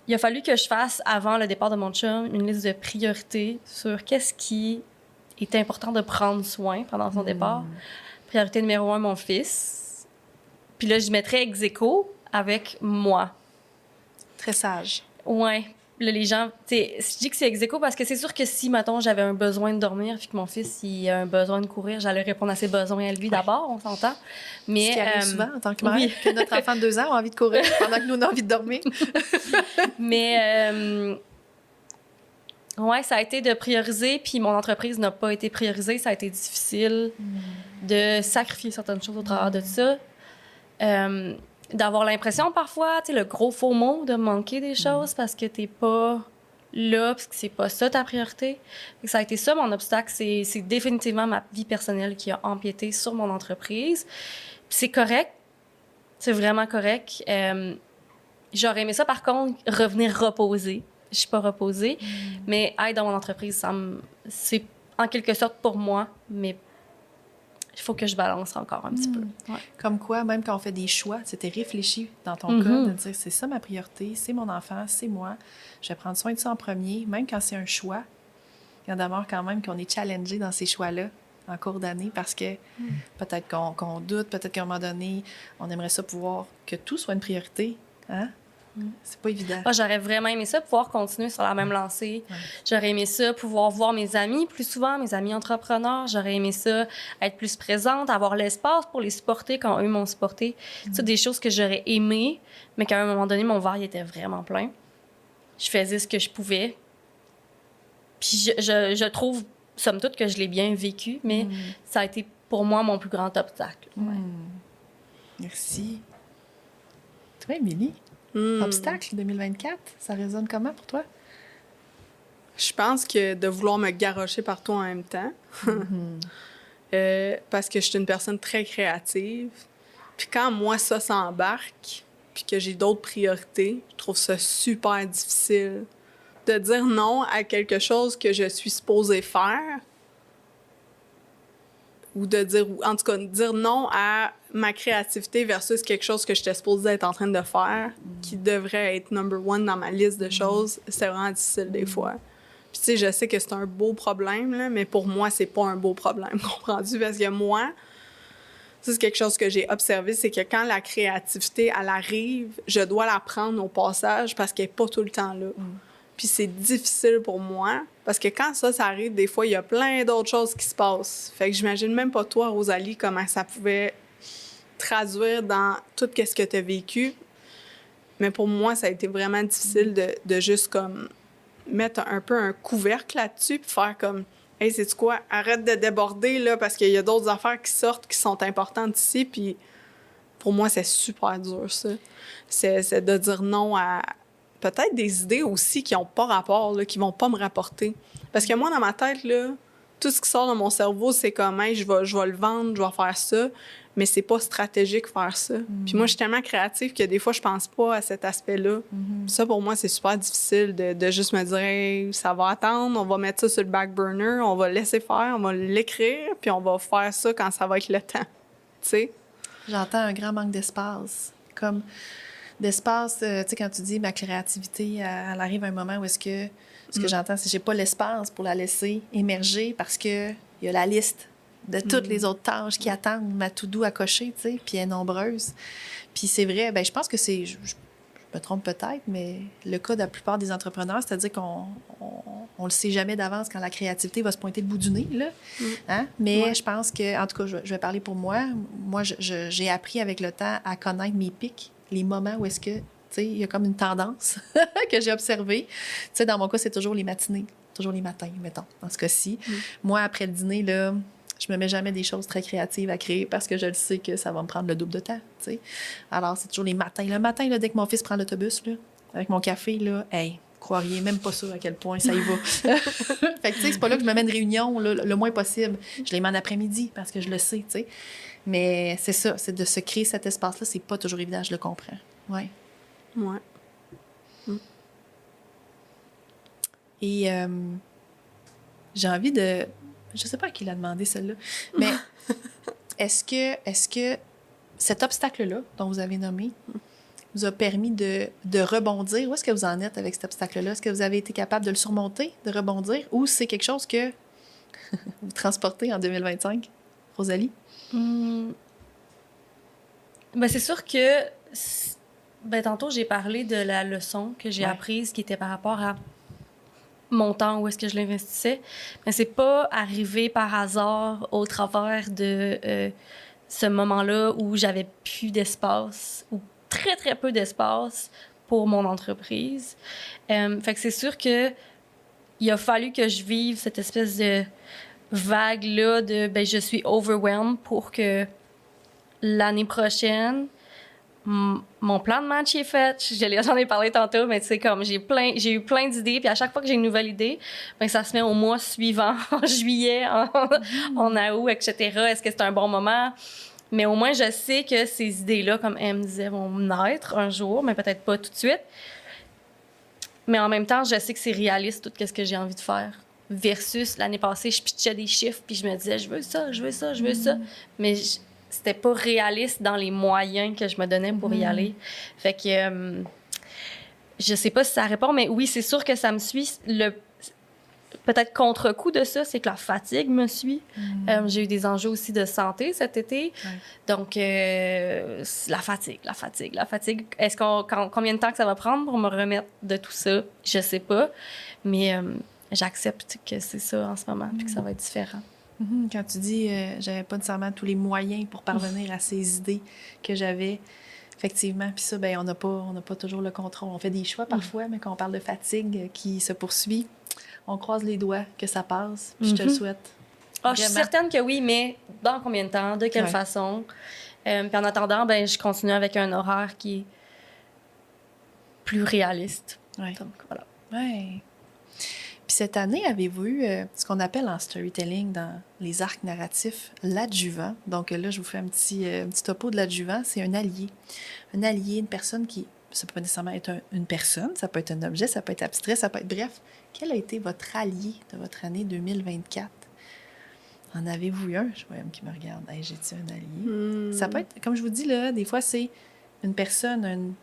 il a fallu que je fasse, avant le départ de mon chum, une liste de priorités sur qu'est-ce qui est important de prendre soin pendant son départ. Priorité numéro 1, mon fils. Puis là, je mettrais ex aequo avec moi. Très sage. Ouais. là, les gens, tu sais, je dis que c'est ex aequo parce que c'est sûr que si, mettons, j'avais un besoin de dormir puis que mon fils, il a un besoin de courir, j'allais répondre à ses besoins à lui d'abord, on s'entend. Mais, ce qui arrive souvent en tant que mère, que notre enfant de 2 ans a envie de courir pendant que nous, on a envie de dormir. Mais, ouais, ça a été de prioriser, puis mon entreprise n'a pas été priorisée. Ça a été difficile de sacrifier certaines choses au travers de ça. D'avoir l'impression parfois, tu sais, le gros faux mot de manquer des choses parce que t'es pas là, parce que c'est pas ça ta priorité. Fait que ça a été ça mon obstacle. C'est définitivement ma vie personnelle qui a empiété sur mon entreprise. Puis c'est correct. C'est vraiment correct. J'aurais aimé ça, par contre, revenir reposer. Je suis pas reposée. Mais être dans mon entreprise, c'est en quelque sorte pour moi, mais il faut que je balance encore un petit peu. Ouais. Comme quoi, même quand on fait des choix, c'était réfléchi dans ton cas, de dire c'est ça ma priorité, c'est mon enfant, c'est moi. Je vais prendre soin de ça en premier, même quand c'est un choix. Il y en a d'abord quand même qu'on est challengé dans ces choix-là en cours d'année parce que peut-être qu'on doute, peut-être qu'à un moment donné, on aimerait ça pouvoir que tout soit une priorité. Hein? C'est pas évident. Moi, j'aurais vraiment aimé ça, pouvoir continuer sur la même lancée. Ouais. J'aurais aimé ça, pouvoir voir mes amis plus souvent, mes amis entrepreneurs. J'aurais aimé ça, être plus présente, avoir l'espace pour les supporter quand eux m'ont supporté. C'est des choses que j'aurais aimé, mais qu'à un moment donné, mon verre il était vraiment plein. Je faisais ce que je pouvais. Puis je trouve, somme toute, que je l'ai bien vécu, mais ça a été pour moi mon plus grand obstacle. Ouais. Merci. Toi, Émilie? Obstacle 2024, ça résonne comment pour toi? Je pense que de vouloir me garrocher partout en même temps, parce que je suis une personne très créative. Puis quand moi, ça s'embarque, puis que j'ai d'autres priorités, je trouve ça super difficile de dire non à quelque chose que je suis supposée faire, ou de dire, en tout cas, dire non à ma créativité versus quelque chose que j'étais supposée être en train de faire, qui devrait être number one dans ma liste de choses. C'est vraiment difficile des fois. Puis tu sais, je sais que c'est un beau problème, là, mais pour moi, c'est pas un beau problème, comprends-tu? Parce que moi, ça, c'est quelque chose que j'ai observé, c'est que quand la créativité, elle arrive, je dois la prendre au passage parce qu'elle est pas tout le temps là. Puis c'est difficile pour moi, parce que quand ça arrive, des fois, il y a plein d'autres choses qui se passent. Fait que j'imagine même pas toi, Rosalie, comment ça pouvait traduire dans tout ce que tu as vécu. Mais pour moi, ça a été vraiment difficile de juste comme mettre un peu un couvercle là-dessus puis faire comme « Hey, sais-tu quoi? Arrête de déborder, là, parce qu'il y a d'autres affaires qui sortent qui sont importantes ici. » Puis pour moi, c'est super dur, ça. C'est de dire non à peut-être des idées aussi qui n'ont pas rapport, là, qui vont pas me rapporter. Parce que moi, dans ma tête, là, tout ce qui sort de mon cerveau, c'est comme hey, je vais le vendre, je vais faire ça, mais c'est pas stratégique faire ça. Puis moi, je suis tellement créative que des fois, je pense pas à cet aspect-là. Ça, pour moi, c'est super difficile de juste me dire hey, ça va attendre, on va mettre ça sur le back burner, on va laisser faire, on va l'écrire, puis on va faire ça quand ça va être le temps. Tu sais? J'entends un grand manque d'espace. Comme d'espace, tu sais, quand tu dis ma créativité, elle arrive à un moment où est-ce que ce que j'entends, c'est que j'ai pas l'espace pour la laisser émerger parce que il y a la liste de toutes les autres tâches qui attendent ma to-do à cocher, tu sais, puis elle est nombreuse. Puis c'est vrai, ben je pense que c'est, je me trompe peut-être, mais le cas de la plupart des entrepreneurs, c'est-à-dire qu'on le sait jamais d'avance quand la créativité va se pointer le bout du nez, là. Hein? Mais je pense que, en tout cas, je vais parler pour moi. Moi, j'ai appris avec le temps à connaître mes pics, les moments où est-ce que, tu sais, il y a comme une tendance que j'ai observée. Tu sais, dans mon cas, c'est toujours les matinées, toujours les matins, mettons, dans ce cas-ci. Moi, après le dîner, là, je me mets jamais des choses très créatives à créer parce que je le sais que ça va me prendre le double de temps, tu sais. Alors, c'est toujours les matins. Le matin, là, dès que mon fils prend l'autobus, là, avec mon café, là, hey, croiriez même pas sûr à quel point ça y va. Fait que, tu sais, c'est pas là que je me mets une réunion, là, le moins possible. Je les mets en après-midi parce que je le sais, tu sais. Mais c'est ça, c'est de se créer cet espace-là, c'est pas toujours évident, je le comprends. Ouais. Ouais. Et j'ai envie de... Je sais pas à qui l'a demandé, celle-là, mais est-ce que cet obstacle-là, dont vous avez nommé, vous a permis de rebondir? Où est-ce que vous en êtes avec cet obstacle-là? Est-ce que vous avez été capable de le surmonter, de rebondir? Ou c'est quelque chose que vous transportez en 2025? Rosalie? Ben c'est sûr que Ben, tantôt, j'ai parlé de la leçon que j'ai apprise qui était par rapport à mon temps, où est-ce que je l'investissais. Mais c'est pas arrivé par hasard au travers de ce moment-là où j'avais plus d'espace ou très, très peu d'espace pour mon entreprise. Fait que c'est sûr que il a fallu que je vive cette espèce de vague-là de ben, je suis overwhelmed pour que l'année prochaine, mon plan de match est fait. J'en ai parlé tantôt, mais tu sais, comme j'ai eu plein d'idées, puis à chaque fois que j'ai une nouvelle idée, ben, ça se met au mois suivant, en juillet, en août, etc. Est-ce que c'est un bon moment? Mais au moins, je sais que ces idées-là, comme elle me disait, vont naître un jour, mais peut-être pas tout de suite. Mais en même temps, je sais que c'est réaliste, tout ce que j'ai envie de faire. Versus l'année passée, je pitchais des chiffres, puis je me disais, je veux ça, je veux ça, je veux ça. Mais c'était pas réaliste dans les moyens que je me donnais pour y aller. Fait que je sais pas si ça répond, mais oui, c'est sûr que ça me suit. Le peut-être contre-coup de ça, c'est que la fatigue me suit. J'ai eu des enjeux aussi de santé cet été. Donc, la fatigue. Combien de temps que ça va prendre pour me remettre de tout ça? Je sais pas. Mais j'accepte que c'est ça en ce moment, puis que ça va être différent. Quand tu dis j'avais pas nécessairement tous les moyens pour parvenir à ces idées que j'avais, effectivement, puis ça, ben on n'a pas toujours le contrôle. On fait des choix parfois, mais quand on parle de fatigue qui se poursuit, on croise les doigts que ça passe, puis je te le souhaite. Je suis certaine que oui, mais dans combien de temps, de quelle façon? Puis en attendant, ben je continue avec un horaire qui est plus réaliste. Donc, voilà. Oui. Puis cette année, avez-vous eu ce qu'on appelle en storytelling, dans les arcs narratifs, l'adjuvant? Donc là, je vous fais un petit topo de l'adjuvant. C'est un allié. Un allié, une personne qui... Ça peut pas nécessairement être une personne, ça peut être un objet, ça peut être abstrait, ça peut être... Bref, quel a été votre allié de votre année 2024? En avez-vous eu un? Je vois M qui me regarde. Hey, j'ai-tu un allié? Ça peut être, comme je vous dis, là, des fois, c'est une personne,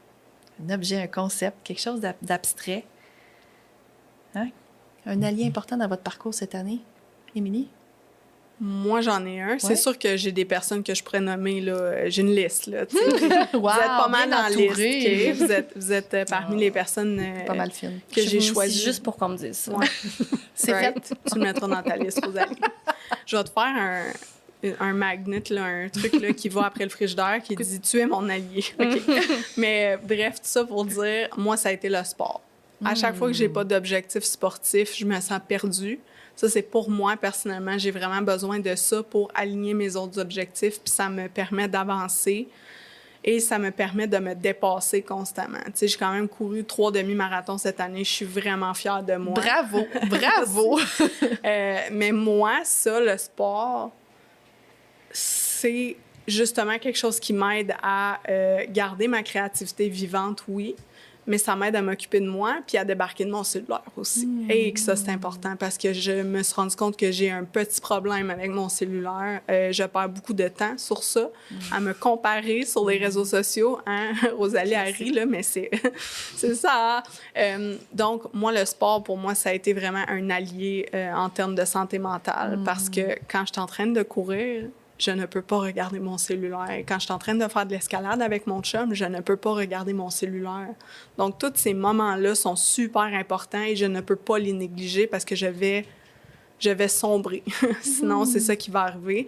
un objet, un concept, quelque chose d'abstrait. Hein? Un allié important dans votre parcours cette année? Émilie? Moi, j'en ai un. Ouais. C'est sûr que j'ai des personnes que je pourrais nommer. Là. J'ai une liste. Là, wow, vous êtes pas mal dans la liste. Okay? Vous êtes parmi les personnes pas mal fine. Que j'ai choisies. Juste pour qu'on me dise ça. Ouais. C'est fait. Tu le mettras dans ta liste, Rosalie. Je vais te faire un magnet, là, un truc là, qui va après le frigidaire qui dit « Tu es mon allié ». Okay. Mais bref, tout ça pour dire, moi, ça a été le sport. À chaque fois que j'ai pas d'objectif sportif, je me sens perdue. Ça, c'est pour moi, personnellement. J'ai vraiment besoin de ça pour aligner mes autres objectifs, puis ça me permet d'avancer et ça me permet de me dépasser constamment. Tu sais, j'ai quand même couru 3 demi-marathons cette année. Je suis vraiment fière de moi. Bravo! Bravo! Mais moi, ça, le sport, c'est justement quelque chose qui m'aide à garder ma créativité vivante, oui, mais ça m'aide à m'occuper de moi puis à débarquer de mon cellulaire aussi. Et que ça, c'est important parce que je me suis rendu compte que j'ai un petit problème avec mon cellulaire. Je perds beaucoup de temps sur ça, à me comparer sur les réseaux sociaux. Hein? Rosalie rit, là, mais c'est ça. Donc, moi, le sport, pour moi, ça a été vraiment un allié en termes de santé mentale parce que quand je suis en train de courir, je ne peux pas regarder mon cellulaire. Quand je suis en train de faire de l'escalade avec mon chum, je ne peux pas regarder mon cellulaire. Donc, tous ces moments-là sont super importants et je ne peux pas les négliger parce que je vais sombrer. Sinon, c'est ça qui va arriver.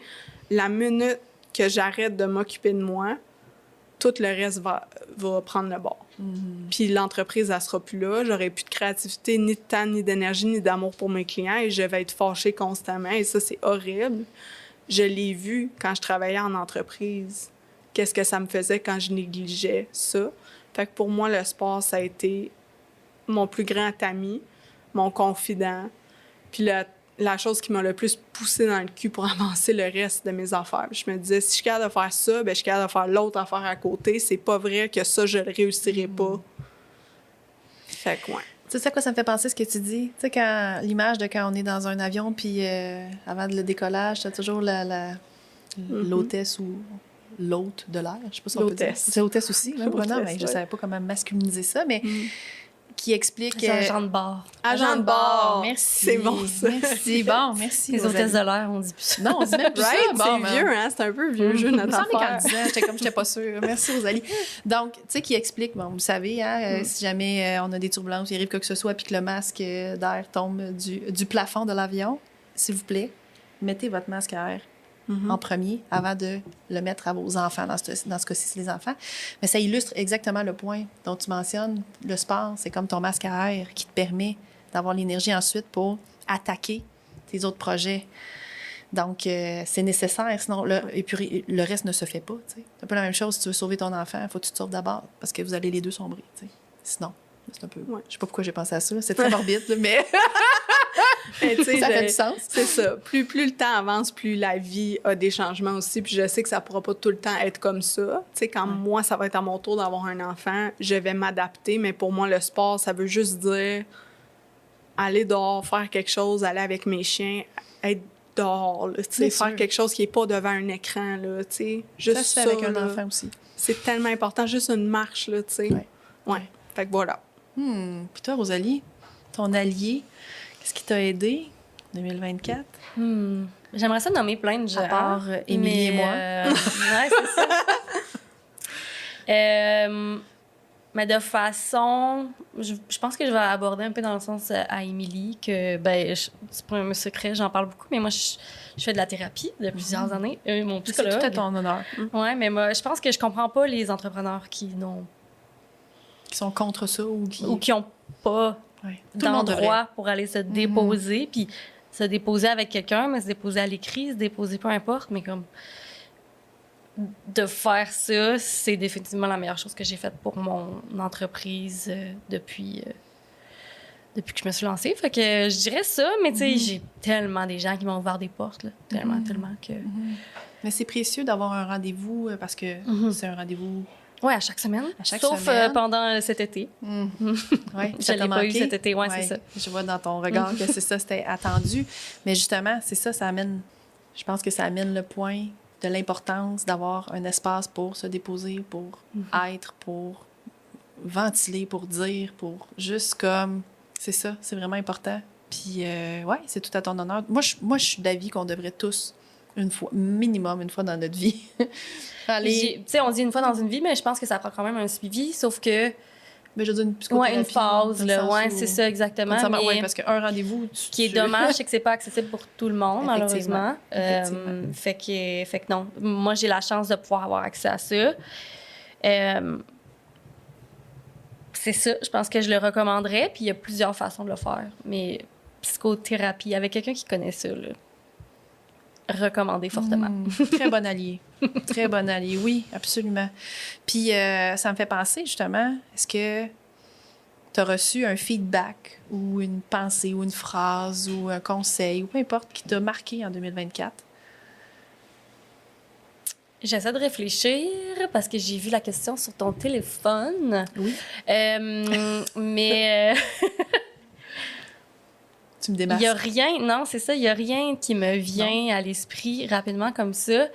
La minute que j'arrête de m'occuper de moi, tout le reste va prendre le bord. Puis l'entreprise, elle sera plus là. J'aurai plus de créativité, ni de temps, ni d'énergie, ni d'amour pour mes clients et je vais être fâchée constamment. Et ça, c'est horrible. Je l'ai vu quand je travaillais en entreprise. Qu'est-ce que ça me faisait quand je négligeais ça? Fait que pour moi, le sport, ça a été mon plus grand ami, mon confident. Puis la chose qui m'a le plus poussée dans le cul pour avancer le reste de mes affaires. Puis je me disais, si je suis capable de faire ça, ben je suis capable de faire l'autre affaire à côté. C'est pas vrai que ça, je le réussirai pas. Fait que ouais. Tu sais à quoi ça me fait penser ce que tu dis? Tu sais, l'image de quand on est dans un avion, puis avant le décollage, t'as toujours l'hôtesse ou l'hôte de l'air. Je sais pas si on peut dire. L'hôtesse. C'est l'hôtesse aussi, même pronom, mais je savais pas comment masculiniser ça. Mais qui explique... C'est agent de bar. Agent de bar. Merci. C'est bon, ça. Merci. Bon, merci. Les Rosalie. hôtesses de l'air, on dit plus ça. Non, on dit même plus Right? ça. Bon, C'est vieux, hein? C'est un peu vieux jeu, Il me notre semble affaire. qu'en disant, j'étais pas sûre. Merci, Rosalie. Donc, tu sais, qui explique, bon, vous savez, hein, si jamais on a des turbulences, il arrive quoi que ce soit, puis que le masque d'air tombe du plafond de l'avion, s'il vous plaît, mettez votre masque à air en premier avant de le mettre à vos enfants. Dans ce cas-ci, c'est les enfants. Mais ça illustre exactement le point dont tu mentionnes. Le sport, c'est comme ton masque à air qui te permet d'avoir l'énergie ensuite pour attaquer tes autres projets. Donc, c'est nécessaire, sinon, et puis le reste ne se fait pas. C'est un peu la même chose. Si tu veux sauver ton enfant, il faut que tu te sauves d'abord parce que vous allez les deux sombrer. T'sais. Sinon, c'est un peu... Ouais. Je sais pas pourquoi j'ai pensé à ça. C'est très morbide, là, mais Mais, tu sais, ça fait du sens. C'est ça. Plus le temps avance, plus la vie a des changements aussi. Puis je sais que ça pourra pas tout le temps être comme ça. Tu sais, quand moi, ça va être à mon tour d'avoir un enfant, je vais m'adapter. Mais pour moi, le sport, ça veut juste dire aller dehors, faire quelque chose, aller avec mes chiens, être dehors, là, tu sais, faire quelque chose qui est pas devant un écran, là, tu sais. Juste Ça se fait avec un là, enfant aussi. c'est tellement important, juste une marche, là, tu sais. Ouais. Fait que voilà. Puis toi, Rosalie, ton allié, qu'est-ce qui t'a aidé en 2024? J'aimerais ça nommer plein de gens. À part Émilie et moi. Ouais, c'est ça. Mais de façon... Je pense que je vais aborder un peu dans le sens à Émilie, que, c'est pas un secret, j'en parle beaucoup, mais moi, je fais de la thérapie depuis plusieurs années. Mon C'est psychologue. tout à ton honneur. Ouais, mais moi, je pense que je comprends pas les entrepreneurs qui sont contre ça ou qui ont pas Tout le monde d'endroit pour aller se déposer, puis se déposer avec quelqu'un, mais se déposer à l'écrit, se déposer peu importe, mais comme de faire ça, c'est définitivement la meilleure chose que j'ai faite pour mon entreprise depuis que je me suis lancée. Fait que je dirais ça, mais tu sais, j'ai tellement des gens qui m'ont ouvert des portes, là, tellement que... Mais c'est précieux d'avoir un rendez-vous parce que c'est un rendez-vous... Oui, à chaque semaine. Sauf pendant cet été. Ouais, je ne l'ai pas eu cet été, ouais, c'est ça. Je vois dans ton regard que c'est ça, c'était attendu. Mais justement, c'est ça, ça amène... Je pense que ça amène le point de l'importance d'avoir un espace pour se déposer, pour être, pour ventiler, pour dire, pour juste comme... C'est ça, c'est vraiment important. Puis, ouais, c'est tout à ton honneur. Moi, je suis d'avis qu'on devrait tous, minimum une fois dans notre vie, aller... Tu sais, on dit une fois dans une vie, mais je pense que ça prend quand même un suivi, sauf que... Mais je veux dire une psychothérapie. Ouais, une phase, là. Ouais, c'est ça, exactement. Oui, parce qu'un rendez-vous... Ce qui est dommage, c'est que c'est pas accessible pour tout le monde, malheureusement. Fait que non. Moi, j'ai la chance de pouvoir avoir accès à ça. C'est ça, je pense que je le recommanderais, puis il y a plusieurs façons de le faire. Mais psychothérapie, avec quelqu'un qui connaît ça, là, recommandé fortement. Très bon allié. Très bon allié, oui, absolument. Puis ça me fait penser, justement, est-ce que tu as reçu un feedback ou une pensée ou une phrase ou un conseil ou peu importe qui t'a marqué en 2024? J'essaie de réfléchir parce que j'ai vu la question sur ton téléphone. Oui. Mais... Tu me démasques. Il n'y a rien, non, c'est ça, il n'y a rien qui me vient à l'esprit rapidement comme ça.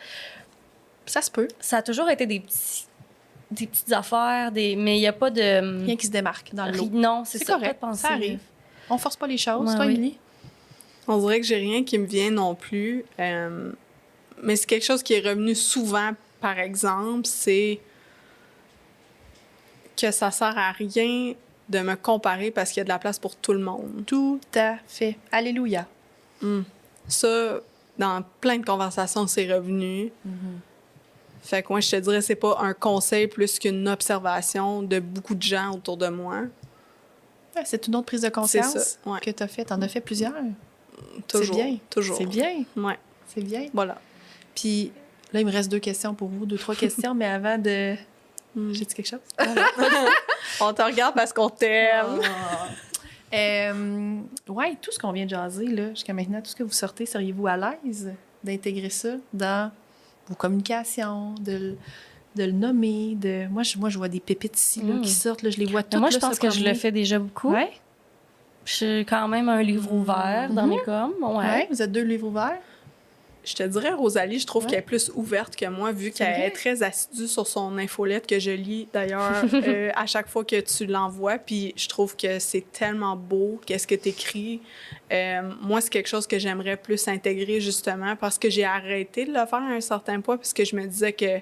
Ça se peut. Ça a toujours été des petites affaires, mais il n'y a pas de... Rien qui se démarque dans le lot. Non, c'est ça. Correct, ça arrive. On force pas les choses. Ouais, toi, oui. Émilie? On dirait que j'ai rien qui me vient non plus. Mais c'est quelque chose qui est revenu souvent, par exemple, c'est que ça sert à rien de me comparer parce qu'il y a de la place pour tout le monde. Tout à fait. Alléluia. Ça, dans plein de conversations, c'est revenu. Fait que moi, je te dirais, c'est pas un conseil plus qu'une observation de beaucoup de gens autour de moi. Ouais, c'est une autre prise de conscience ça, ouais. que tu as faite. T'en as fait plusieurs. Toujours. C'est bien. Toujours. C'est bien. Ouais. C'est bien. Voilà. Puis là, il me reste 2 questions pour vous, 2-3 questions, mais avant de... J'ai dit quelque chose? On te regarde parce qu'on t'aime. Oui, tout ce qu'on vient de jaser, là, jusqu'à maintenant, tout ce que vous sortez, seriez-vous à l'aise d'intégrer ça dans vos communications, de le nommer? Moi, je vois des pépites ici là, qui sortent, là, je les vois toutes. Moi, je là, pense se que je le promener. fais déjà beaucoup. Ouais. Je suis quand même un livre ouvert dans mes coms. Ouais, vous êtes 2 livres ouverts. Je te dirais, Rosalie, je trouve qu'elle est plus ouverte que moi, vu qu'elle est très assidue sur son infolette que je lis, d'ailleurs, à chaque fois que tu l'envoies. Puis je trouve que c'est tellement beau, qu'est-ce que tu écris. Moi, c'est quelque chose que j'aimerais plus intégrer, justement, parce que j'ai arrêté de le faire à un certain point, puisque je me disais que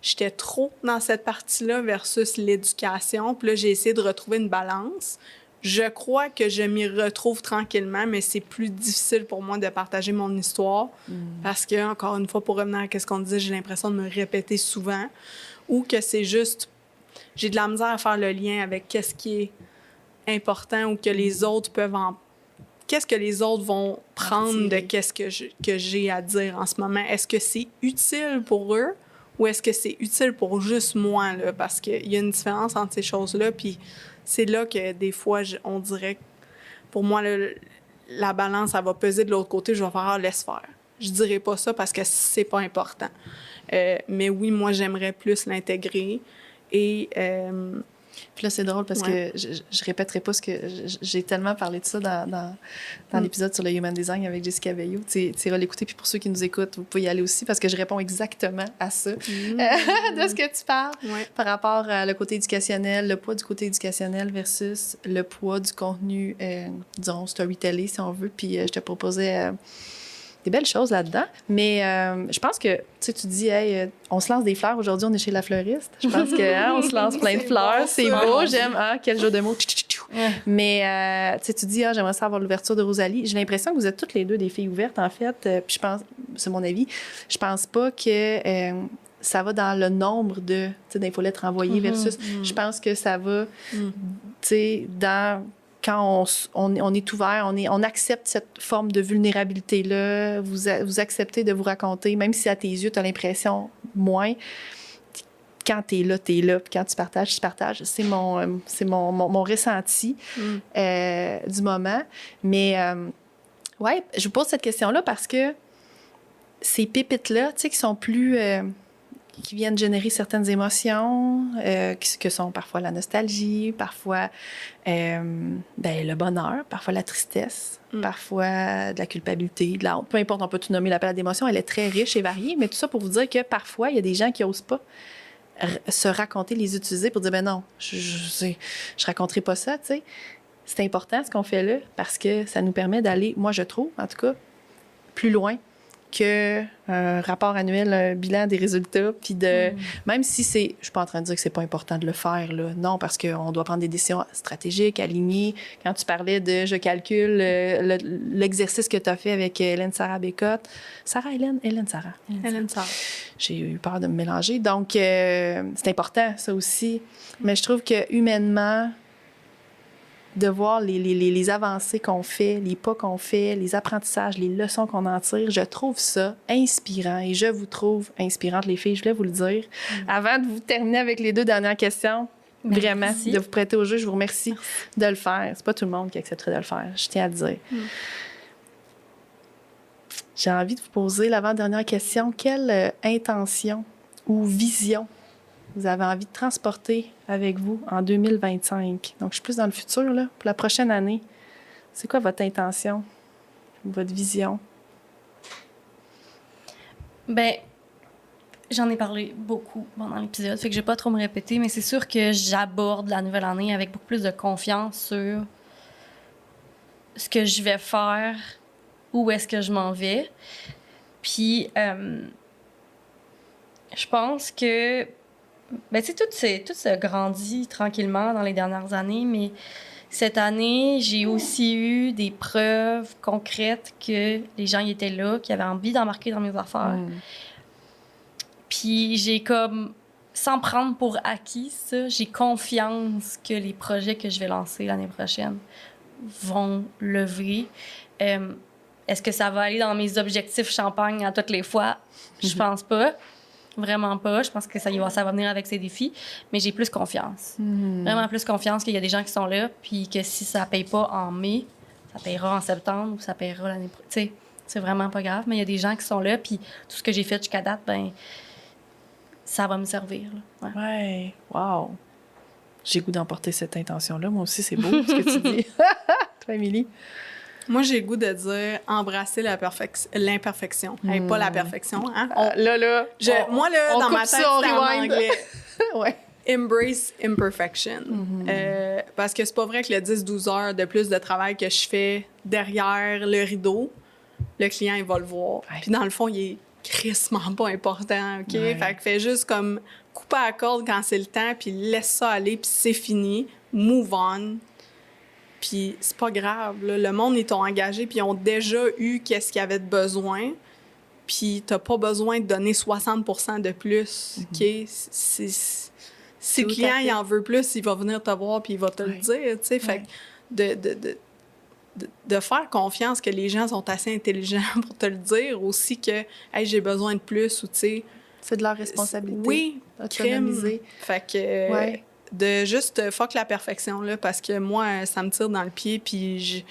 j'étais trop dans cette partie-là versus l'éducation. Puis là, j'ai essayé de retrouver une balance. Je crois que je m'y retrouve tranquillement, mais c'est plus difficile pour moi de partager mon histoire parce que, encore une fois, pour revenir à ce qu'on disait, j'ai l'impression de me répéter souvent ou que c'est juste... J'ai de la misère à faire le lien avec qu'est-ce qui est important ou que les autres peuvent en... Qu'est-ce que les autres vont prendre de qu'est-ce que j'ai à dire en ce moment? Est-ce que c'est utile pour eux ou est-ce que c'est utile pour juste moi? Là? Parce qu'il y a une différence entre ces choses-là, puis... C'est là que des fois, on dirait que pour moi, la balance, elle va peser de l'autre côté. Je vais faire laisse faire. Je dirais pas ça parce que c'est pas important. Mais oui, moi, j'aimerais plus l'intégrer. Et puis là, c'est drôle parce que je répéterai pas ce que... J'ai tellement parlé de ça dans l'épisode sur le Human Design avec Jessica Veillot. Tu iras l'écouter. Puis pour ceux qui nous écoutent, vous pouvez y aller aussi parce que je réponds exactement à ça, de ce que tu parles par rapport au côté éducationnel, le poids du côté éducationnel versus le poids du contenu, disons, storytelling, si on veut. Puis je te proposais... des belles choses là-dedans. Mais je pense que, tu dis, hey, on se lance des fleurs. Aujourd'hui, on est chez la fleuriste. Je pense que on se lance plein de fleurs. C'est beau, j'aime. Quel jeu de mots. Mais tu dis, j'aimerais ça avoir l'ouverture de Rosalie. J'ai l'impression que vous êtes toutes les deux des filles ouvertes, en fait. Puis je pense, c'est mon avis, je pense pas que ça va dans le nombre d'infolettes renvoyées versus... Je pense que ça va, dans... Quand on est ouvert, on accepte cette forme de vulnérabilité-là, vous acceptez de vous raconter, même si à tes yeux, tu as l'impression moins. Quand tu es là, tu es là. Puis quand tu partages, tu partages. C'est mon ressenti du moment. Mais, je vous pose cette question-là parce que ces pépites-là, qui sont plus... qui viennent générer certaines émotions, que sont parfois la nostalgie, parfois le bonheur, parfois la tristesse, parfois de la culpabilité, de la honte. Peu importe, on peut tout nommer la palette d'émotions. Elle est très riche et variée, mais tout ça pour vous dire que parfois, il y a des gens qui n'osent pas se raconter, les utiliser pour dire, ben non, je raconterai pas ça, tu sais. C'est important ce qu'on fait là parce que ça nous permet d'aller, moi je trouve, en tout cas, plus loin qu'un rapport annuel, un bilan des résultats, puis même si c'est... Je suis pas en train de dire que c'est pas important de le faire, là. Non, parce qu'on doit prendre des décisions stratégiques, alignées. Quand tu parlais de « je calcule », l'exercice que tu as fait avec Hélène Sarah Bécotte. Hélène Sarah. J'ai eu peur de me mélanger. Donc, c'est important, ça aussi. Mais je trouve que humainement, de voir les avancées qu'on fait, les pas qu'on fait, les apprentissages, les leçons qu'on en tire, je trouve ça inspirant et je vous trouve inspirantes, les filles, je voulais vous le dire. Avant de vous terminer avec les 2 dernières questions, vraiment, de vous prêter au jeu, je vous remercie de le faire. C'est pas tout le monde qui accepterait de le faire, je tiens à le dire. J'ai envie de vous poser l'avant-dernière question. Quelle intention ou vision vous avez envie de transporter avec vous en 2025? Donc, je suis plus dans le futur, là. Pour la prochaine année, c'est quoi votre intention, votre vision? Bien, j'en ai parlé beaucoup pendant l'épisode, fait que je vais pas trop me répéter, mais c'est sûr que j'aborde la nouvelle année avec beaucoup plus de confiance sur ce que je vais faire, où est-ce que je m'en vais. Puis, je pense que ben, tu sais, tout se grandit tranquillement dans les dernières années, mais cette année, j'ai aussi eu des preuves concrètes que les gens y étaient là, qui avaient envie d'embarquer dans mes affaires. Puis j'ai comme, sans prendre pour acquis ça, j'ai confiance que les projets que je vais lancer l'année prochaine vont lever. Est-ce que ça va aller dans mes objectifs champagne à toutes les fois? Je pense pas. Vraiment pas. Je pense que ça va venir avec ses défis, mais j'ai plus confiance. Vraiment plus confiance qu'il y a des gens qui sont là, puis que si ça paye pas en mai, ça payera en septembre ou ça payera l'année prochaine. Tu sais, c'est vraiment pas grave, mais il y a des gens qui sont là, puis tout ce que j'ai fait jusqu'à date, ben ça va me servir. Là. Ouais. Wow. J'ai goût d'emporter cette intention-là. Moi aussi, c'est beau ce que tu dis. Toi, Émilie? Moi, j'ai le goût de dire embrasser l'imperfection. Hey, pas la perfection, hein? Moi, là, dans ma tête, c'est en anglais. Ouais. Embrace imperfection. Parce que c'est pas vrai que le 10-12 heures de plus de travail que je fais derrière le rideau, le client, il va le voir. Ouais. Puis dans le fond, il est crissement pas important, OK? Ouais. Fait que fais juste comme couper à la corde quand c'est le temps, puis laisse ça aller, puis c'est fini. Move on. Puis c'est pas grave, là. Le monde, ils t'ont engagé, puis ils ont déjà eu qu'est-ce qu'ils avaient de besoin. Puis t'as pas besoin de donner 60% de plus, OK? Si le client, il en veut plus, il va venir te voir, puis il va te le dire, tu sais. Fait que de faire confiance que les gens sont assez intelligents pour te le dire aussi que hey, j'ai besoin de plus ou tu sais c'est de leur responsabilité. Oui, crime. Fait que de juste fuck la perfection là parce que moi ça me tire dans le pied puis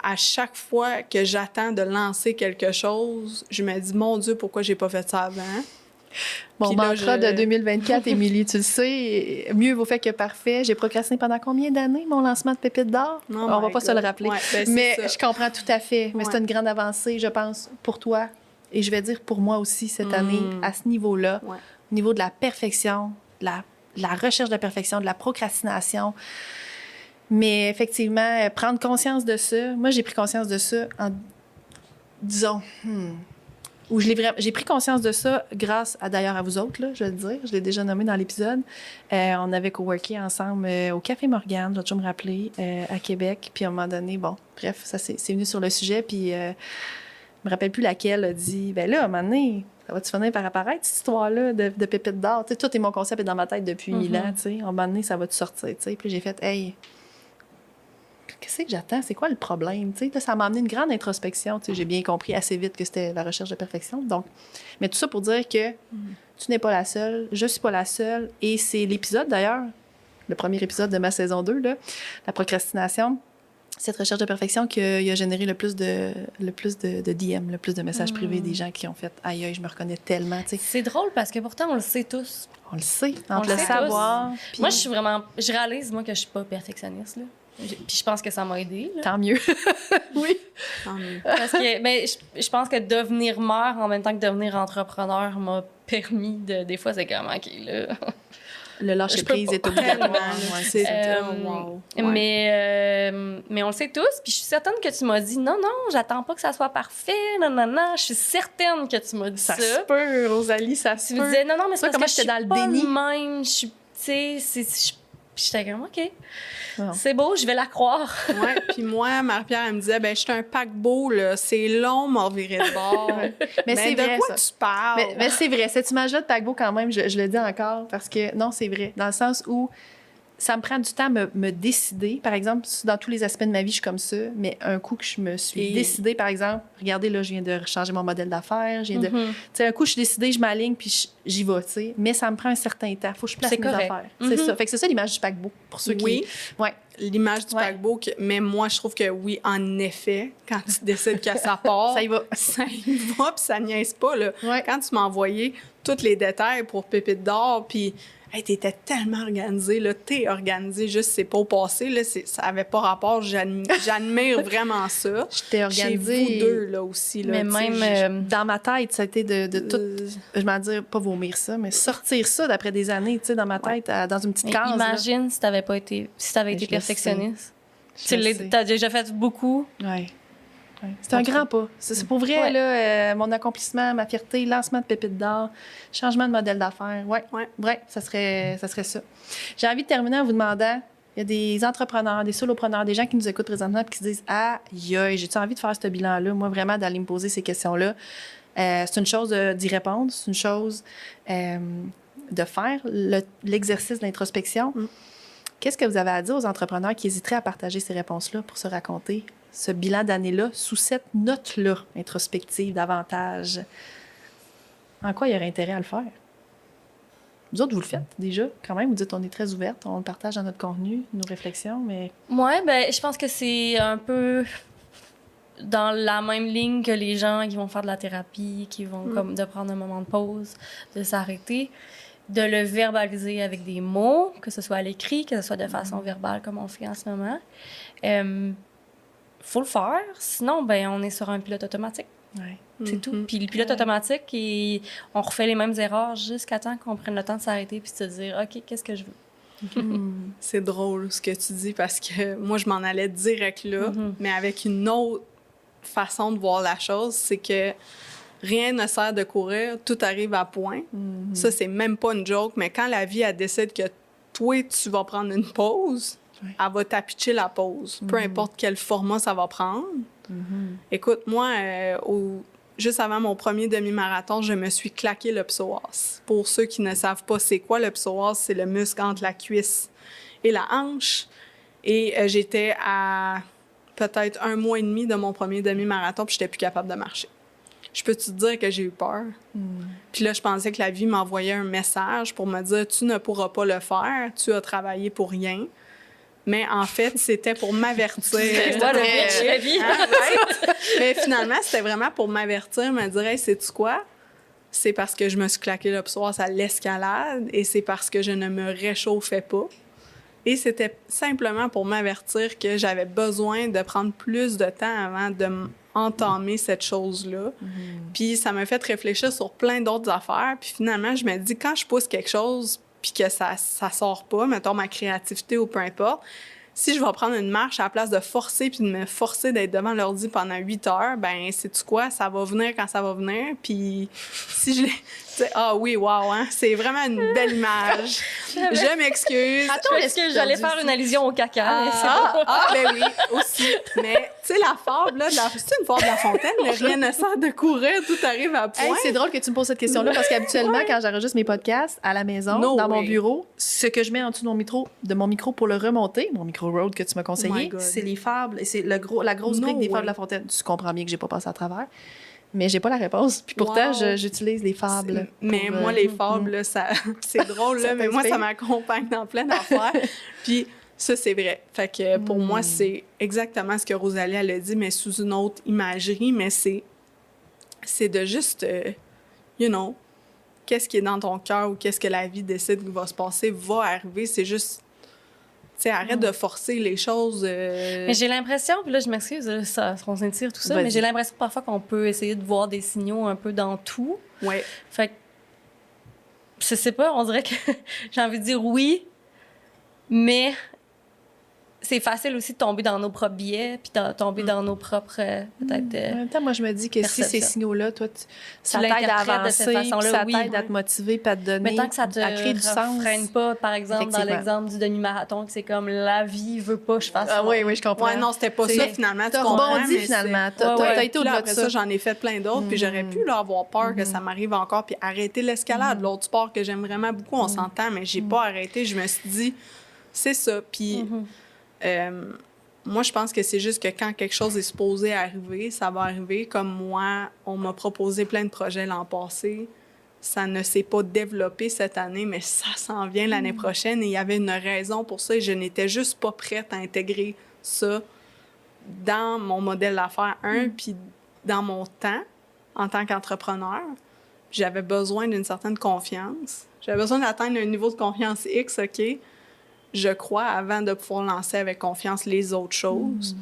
à chaque fois que j'attends de lancer quelque chose, je me dis mon Dieu pourquoi j'ai pas fait ça avant. Mon mantra de 2024, Émilie, tu le sais, mieux vaut fait que parfait. J'ai procrastiné pendant combien d'années mon lancement de Pépites d'or? Oh on va pas se le rappeler. Ouais, ben mais je comprends tout à fait. Mais c'est une grande avancée, je pense, pour toi. Et je vais dire pour moi aussi cette année, à ce niveau-là, au niveau de la perfection, de la recherche de la perfection, de la procrastination. Mais effectivement, prendre conscience de ça. Moi, j'ai pris conscience de ça en, disons... où j'ai pris conscience de ça grâce d'ailleurs à vous autres, là, je vais le dire. Je l'ai déjà nommé dans l'épisode. On avait coworké ensemble au Café Morgane, je vais toujours me rappeler, à Québec. Puis à un moment donné, bon, bref, ça c'est venu sur le sujet. Puis je me rappelle plus laquelle a dit, ben là, à un moment donné, ça va-tu finir par apparaître, cette histoire-là de Pépites d'or? Tu sais, tout est mon concept est dans ma tête depuis 1000 ans, tu sais. À un moment donné, ça va-tu sortir, tu sais. Puis j'ai fait, hey... Qu'est-ce que j'attends? C'est quoi le problème? T'sais, ça m'a amené une grande introspection. T'sais, j'ai bien compris assez vite que c'était la recherche de perfection. Donc, mais tout ça pour dire que tu n'es pas la seule, je suis pas la seule. Et c'est l'épisode, d'ailleurs, le premier épisode de ma saison 2, là, la procrastination, cette recherche de perfection qui a généré le plus de DM, le plus de messages privés des gens qui ont fait « Aïe, aïe, je me reconnais tellement. » C'est drôle parce que pourtant, on le sait tous. On le sait, on le savoir. Puis... Moi, je réalise, moi, que je suis pas perfectionniste, là. Puis je pense que ça m'a aidé. Là. Tant mieux. Oui. Tant mieux. Parce que je pense que devenir mère en même temps que devenir entrepreneur m'a permis de... Des fois, c'est comme, OK, là... Le lâcher-prise est obligatoire. C'est wow. Mais on le sait tous. Puis je suis certaine que tu m'as dit, non, j'attends pas que ça soit parfait. Non. Je suis certaine que tu m'as dit ça. Ça se peut, Rosalie, ça se peut. Tu me disais, non, mais c'est parce que j'étais dans le déni. Même, je suis, tu sais, j'étais comme, OK, c'est beau, je vais la croire. Ouais, puis moi, Marie-Pierre, elle me disait, ben je suis un paquebot, là, c'est long, m'en virer de bord. Mais c'est de vrai, quoi ça. tu parles? Mais c'est vrai, cette image-là de paquebot, quand même, je le dis encore, parce que non, c'est vrai, dans le sens où ça me prend du temps à me décider. Par exemple, dans tous les aspects de ma vie, je suis comme ça, mais un coup que je me suis décidée, par exemple, regardez, là, je viens de changer mon modèle d'affaires, tu sais, un coup, je suis décidée, je m'aligne, puis j'y vais, tu sais. Mais ça me prend un certain temps. Faut que je place mes affaires. C'est ça. Fait que c'est ça l'image du paquebot, pour ceux qui... Oui, ouais. L'image du paquebot, mais moi, je trouve que oui, en effet, quand tu décides que ça part... ça y va. Ça y va, puis ça niaise pas, là. Ouais. Quand tu m'as envoyé tous les détails pour Pépites d'or, puis... Hey, t'étais tellement organisée, là. T'es organisée, juste c'est pas au passé, là. Ça avait pas rapport. J'admire vraiment ça. J'étais organisée. Chez vous deux, là, aussi, là. Mais même dans ma tête, ça a été de tout... Je m'en dire, pas vomir ça, mais sortir ça d'après des années, tu sais, dans ma tête, dans une petite case. Imagine si t'avais été perfectionniste. T'as déjà fait beaucoup. Ouais. C'est un grand pas. C'est pour vrai, là, mon accomplissement, ma fierté, lancement de Pépites d'or, changement de modèle d'affaires. Ouais, ça serait ça. J'ai envie de terminer en vous demandant, il y a des entrepreneurs, des solopreneurs, des gens qui nous écoutent présentement et qui se disent « Aïe, j'ai-tu envie de faire ce bilan-là? » Moi, vraiment, d'aller me poser ces questions-là. C'est une chose d'y répondre, c'est une chose de faire l'exercice d'introspection. Qu'est-ce que vous avez à dire aux entrepreneurs qui hésiteraient à partager ces réponses-là pour se raconter ce bilan d'année-là sous cette note-là introspective davantage? En quoi il y aurait intérêt à le faire? Vous autres, vous le faites déjà, quand même. Vous dites on est très ouverte, on le partage dans notre contenu, nos réflexions, mais... Ouais, ben je pense que c'est un peu dans la même ligne que les gens qui vont faire de la thérapie, qui vont comme de prendre un moment de pause, de s'arrêter, de le verbaliser avec des mots, que ce soit à l'écrit, que ce soit de façon verbale comme on fait en ce moment. faut le faire. Sinon, ben on est sur un pilote automatique. Ouais. C'est tout. Puis le pilote automatique, on refait les mêmes erreurs jusqu'à temps qu'on prenne le temps de s'arrêter puis de se dire, OK, qu'est-ce que je veux? C'est drôle ce que tu dis parce que moi, je m'en allais direct là, mais avec une autre façon de voir la chose, c'est que rien ne sert de courir, tout arrive à point. Ça, c'est même pas une joke, mais quand la vie, elle décide que toi, tu vas prendre une pause, elle va t'apitcher la pause, peu importe quel format ça va prendre. Écoute, moi, juste avant mon premier demi-marathon, je me suis claqué le psoas. Pour ceux qui ne savent pas c'est quoi le psoas, c'est le muscle entre la cuisse et la hanche. Et j'étais à peut-être 1 mois et demi de mon premier demi-marathon, puis j'étais plus capable de marcher. Je peux te dire que j'ai eu peur. Puis là, je pensais que la vie m'envoyait un message pour me dire « Tu ne pourras pas le faire, tu as travaillé pour rien ». Mais en fait, c'était pour m'avertir. Voilà, la vie. Mais finalement, c'était vraiment pour m'avertir, me dire « Hey, sais-tu quoi? C'est parce que je me suis claqué le psoas à l'escalade et c'est parce que je ne me réchauffais pas. » Et c'était simplement pour m'avertir que j'avais besoin de prendre plus de temps avant de entamer cette chose-là. Puis ça m'a fait réfléchir sur plein d'autres affaires. Puis finalement, je me dis, quand je pousse quelque chose puis que ça sort pas, mettons ma créativité ou peu importe, si je vais prendre une marche à la place de forcer puis de me forcer d'être devant l'ordi pendant 8 heures, ben sais-tu quoi? Ça va venir quand ça va venir. Puis si je l'ai... Ah oui, wow, hein? C'est vraiment une belle image. Je m'excuse. Attends, est-ce que j'allais faire une allusion au caca? Ben oui, aussi. Mais, tu sais, la fable, là, c'est une fable de La Fontaine, là, rien ne sert de courir, tout arrive à point. Hey, c'est drôle que tu me poses cette question-là parce qu'habituellement, quand j'enregistre mes podcasts à la maison, dans mon bureau, ce que je mets en dessous de mon micro pour le remonter, mon micro Rode que tu m'as conseillé, c'est les fables, c'est la grosse brique des fables de La Fontaine. Tu comprends bien que j'ai pas passé à travers. Mais j'ai pas la réponse. Puis pourtant, j'utilise les fables. Mais moi, les fables, là, c'est drôle, là, mais moi, ça m'accompagne dans plein d'affaires. Puis ça, c'est vrai. Fait que pour moi, c'est exactement ce que Rosalie, elle a dit, mais sous une autre imagerie. Mais c'est de juste, qu'est-ce qui est dans ton cœur ou qu'est-ce que la vie décide qui va se passer, va arriver. C'est juste... arrête de forcer les choses. Mais j'ai l'impression, puis là, je m'excuse, on s'étire tout ça, mais j'ai l'impression parfois qu'on peut essayer de voir des signaux un peu dans tout. Ouais. Fait que, je sais pas, on dirait que j'ai envie de dire oui, mais c'est facile aussi de tomber dans nos propres biais, puis de tomber dans nos propres, peut-être... En même temps, moi, je me dis que si ces signaux-là, toi, ça t'aide à avancer, ça t'aide à te motiver, puis à te donner, mais tant que ça te à créer du sens. freine pas, par exemple, dans l'exemple du demi-marathon, que c'est comme la vie veut pas que je fasse ça. Oui, je comprends. Ouais, non, c'était pas ça, finalement. Tu rebondi, finalement. T'as été au-delà de après ça. J'en ai fait plein d'autres, puis j'aurais pu là, avoir peur que ça m'arrive encore, puis arrêter l'escalade. L'autre sport que j'aime vraiment beaucoup, on s'entend, mais j'ai pas arrêté. Je me suis dit, c'est ça. Puis... moi, je pense que c'est juste que quand quelque chose est supposé arriver, ça va arriver. Comme moi, on m'a proposé plein de projets l'an passé. Ça ne s'est pas développé cette année, mais ça s'en vient l'année prochaine. Et il y avait une raison pour ça. Et je n'étais juste pas prête à intégrer ça dans mon modèle d'affaires, puis dans mon temps en tant qu'entrepreneur. J'avais besoin d'une certaine confiance. J'avais besoin d'atteindre un niveau de confiance X, OK? Je crois, avant de pouvoir lancer avec confiance les autres choses.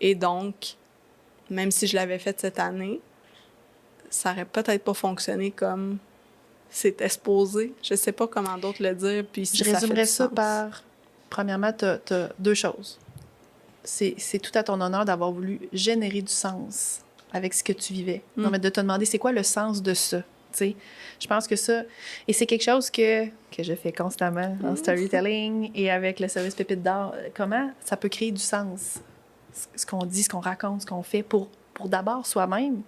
Et donc, même si je l'avais fait cette année, ça aurait peut-être pas fonctionné comme c'était supposé. Je sais pas comment d'autres le dire. Puis si je résumerais ça par, premièrement, t'as 2 choses. C'est tout à ton honneur d'avoir voulu générer du sens avec ce que tu vivais. Non, mais de te demander, c'est quoi le sens de ça? T'sais, je pense que ça... Et c'est quelque chose que je fais constamment en storytelling et avec le service Pépite d'or. Comment ça peut créer du sens? Ce qu'on dit, ce qu'on raconte, ce qu'on fait pour d'abord soi-même,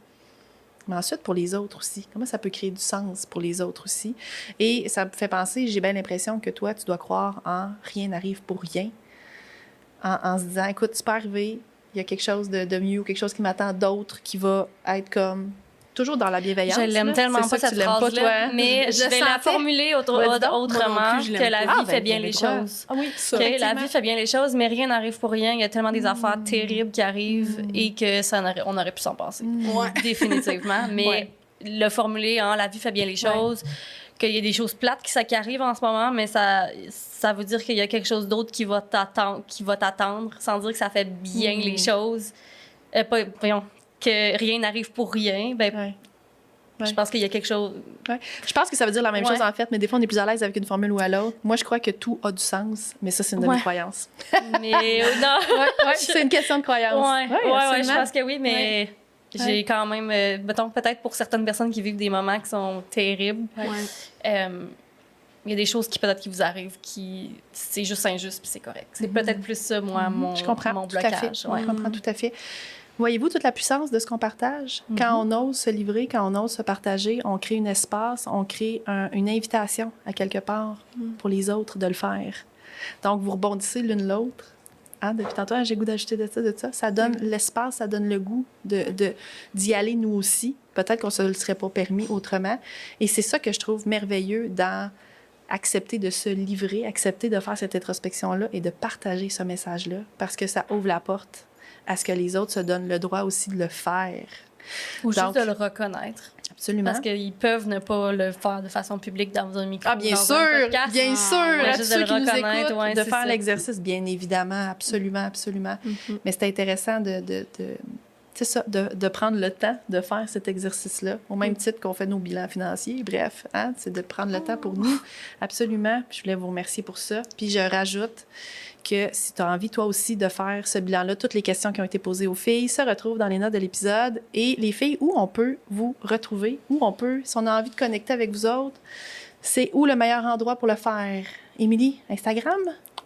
mais ensuite pour les autres aussi. Comment ça peut créer du sens pour les autres aussi? Et ça me fait penser, j'ai bien l'impression que toi, tu dois croire en « rien n'arrive pour rien ». En se disant, écoute, c'est pas arrivé, il y a quelque chose de mieux, quelque chose qui m'attend d'autre qui va être comme... Toujours dans la bienveillance. Je l'aime tellement pas, cette phrase-là, mais je vais la formuler autrement, que la vie fait bien les choses. Ah oui, ça. Que la vie fait bien les choses, mais rien n'arrive pour rien. Il y a tellement des affaires terribles qui arrivent et que on aurait pu s'en passer. Ouais. Définitivement. Mais le formuler, la vie fait bien les choses, qu'il y a des choses plates qui arrivent en ce moment, mais ça veut dire qu'il y a quelque chose d'autre qui va t'attendre, sans dire que ça fait bien les choses. Que rien n'arrive pour rien. Je pense qu'il y a quelque chose... Ouais. Je pense que ça veut dire la même chose, en fait, mais des fois, on est plus à l'aise avec une formule ou à l'autre. Moi, je crois que tout a du sens, mais ça, c'est une de mes croyances. Mais non! C'est une question de croyance. Ouais, je pense que oui, mais j'ai quand même... mettons, peut-être pour certaines personnes qui vivent des moments qui sont terribles, il y a des choses qui peut-être qui vous arrivent qui c'est juste injuste puis c'est correct. C'est peut-être plus ça, moi, mon blocage. Je comprends tout à fait. Voyez-vous toute la puissance de ce qu'on partage? Quand on ose se livrer, quand on ose se partager, on crée un espace, on crée une invitation à quelque part pour les autres de le faire. Donc, vous rebondissez l'une l'autre. Depuis tantôt, j'ai le goût d'ajouter de ça. Ça donne l'espace, ça donne le goût d'y aller nous aussi. Peut-être qu'on ne se le serait pas permis autrement. Et c'est ça que je trouve merveilleux dans accepter de se livrer, accepter de faire cette introspection-là et de partager ce message-là parce que ça ouvre la porte à ce que les autres se donnent le droit aussi de le faire. Ou juste de le reconnaître. Absolument. Parce qu'ils peuvent ne pas le faire de façon publique dans un micro. Ah, bien sûr! Bien sûr! À tous ceux qui nous écoutent, de faire l'exercice, bien évidemment. Absolument. Mais c'est intéressant de prendre le temps de faire cet exercice-là, au même titre qu'on fait nos bilans financiers. Bref, c'est de prendre le temps pour nous. Absolument. Puis je voulais vous remercier pour ça. Puis je rajoute que si tu as envie, toi aussi, de faire ce bilan-là, toutes les questions qui ont été posées aux filles se retrouvent dans les notes de l'épisode. Et les filles, où on peut vous retrouver, où on peut, si on a envie de connecter avec vous autres, c'est où le meilleur endroit pour le faire? Émilie, Instagram?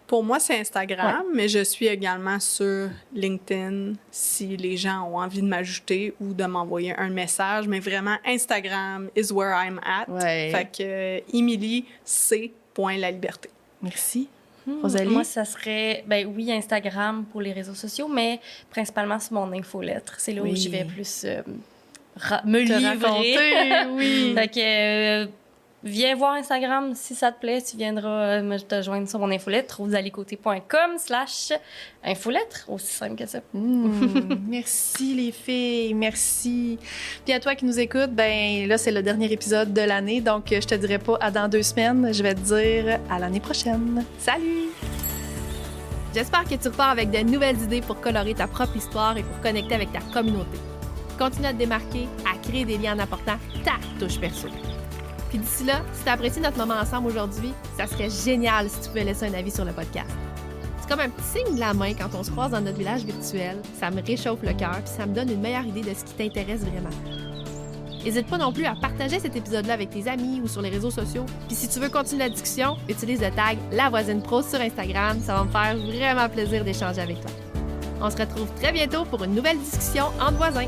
Pour moi, c'est Instagram, mais je suis également sur LinkedIn si les gens ont envie de m'ajouter ou de m'envoyer un message. Mais vraiment, Instagram is where I'm at. Fait que Émilie, C.laliberté. Merci. Rosalie? Moi, ça serait, oui, Instagram pour les réseaux sociaux, mais principalement sur mon infolettre. C'est là où je vais plus me livrer. Oui. Fait que viens voir Instagram si ça te plaît. Tu viendras te joindre sur mon infolettre, rosaliecoté.com/infolettre. Aussi simple que ça. Merci les filles, merci. Puis à toi qui nous écoutes, là, c'est le dernier épisode de l'année, donc je te dirai pas à dans 2 semaines, je vais te dire à l'année prochaine. Salut! J'espère que tu repars avec de nouvelles idées pour colorer ta propre histoire et pour connecter avec ta communauté. Continue à te démarquer, à créer des liens en apportant ta touche perso. Puis d'ici là, si tu as apprécié notre moment ensemble aujourd'hui, ça serait génial si tu pouvais laisser un avis sur le podcast. C'est comme un petit signe de la main quand on se croise dans notre village virtuel. Ça me réchauffe le cœur puis ça me donne une meilleure idée de ce qui t'intéresse vraiment. N'hésite pas non plus à partager cet épisode-là avec tes amis ou sur les réseaux sociaux. Puis si tu veux continuer la discussion, utilise le tag La Voisine Pro sur Instagram. Ça va me faire vraiment plaisir d'échanger avec toi. On se retrouve très bientôt pour une nouvelle discussion entre voisins.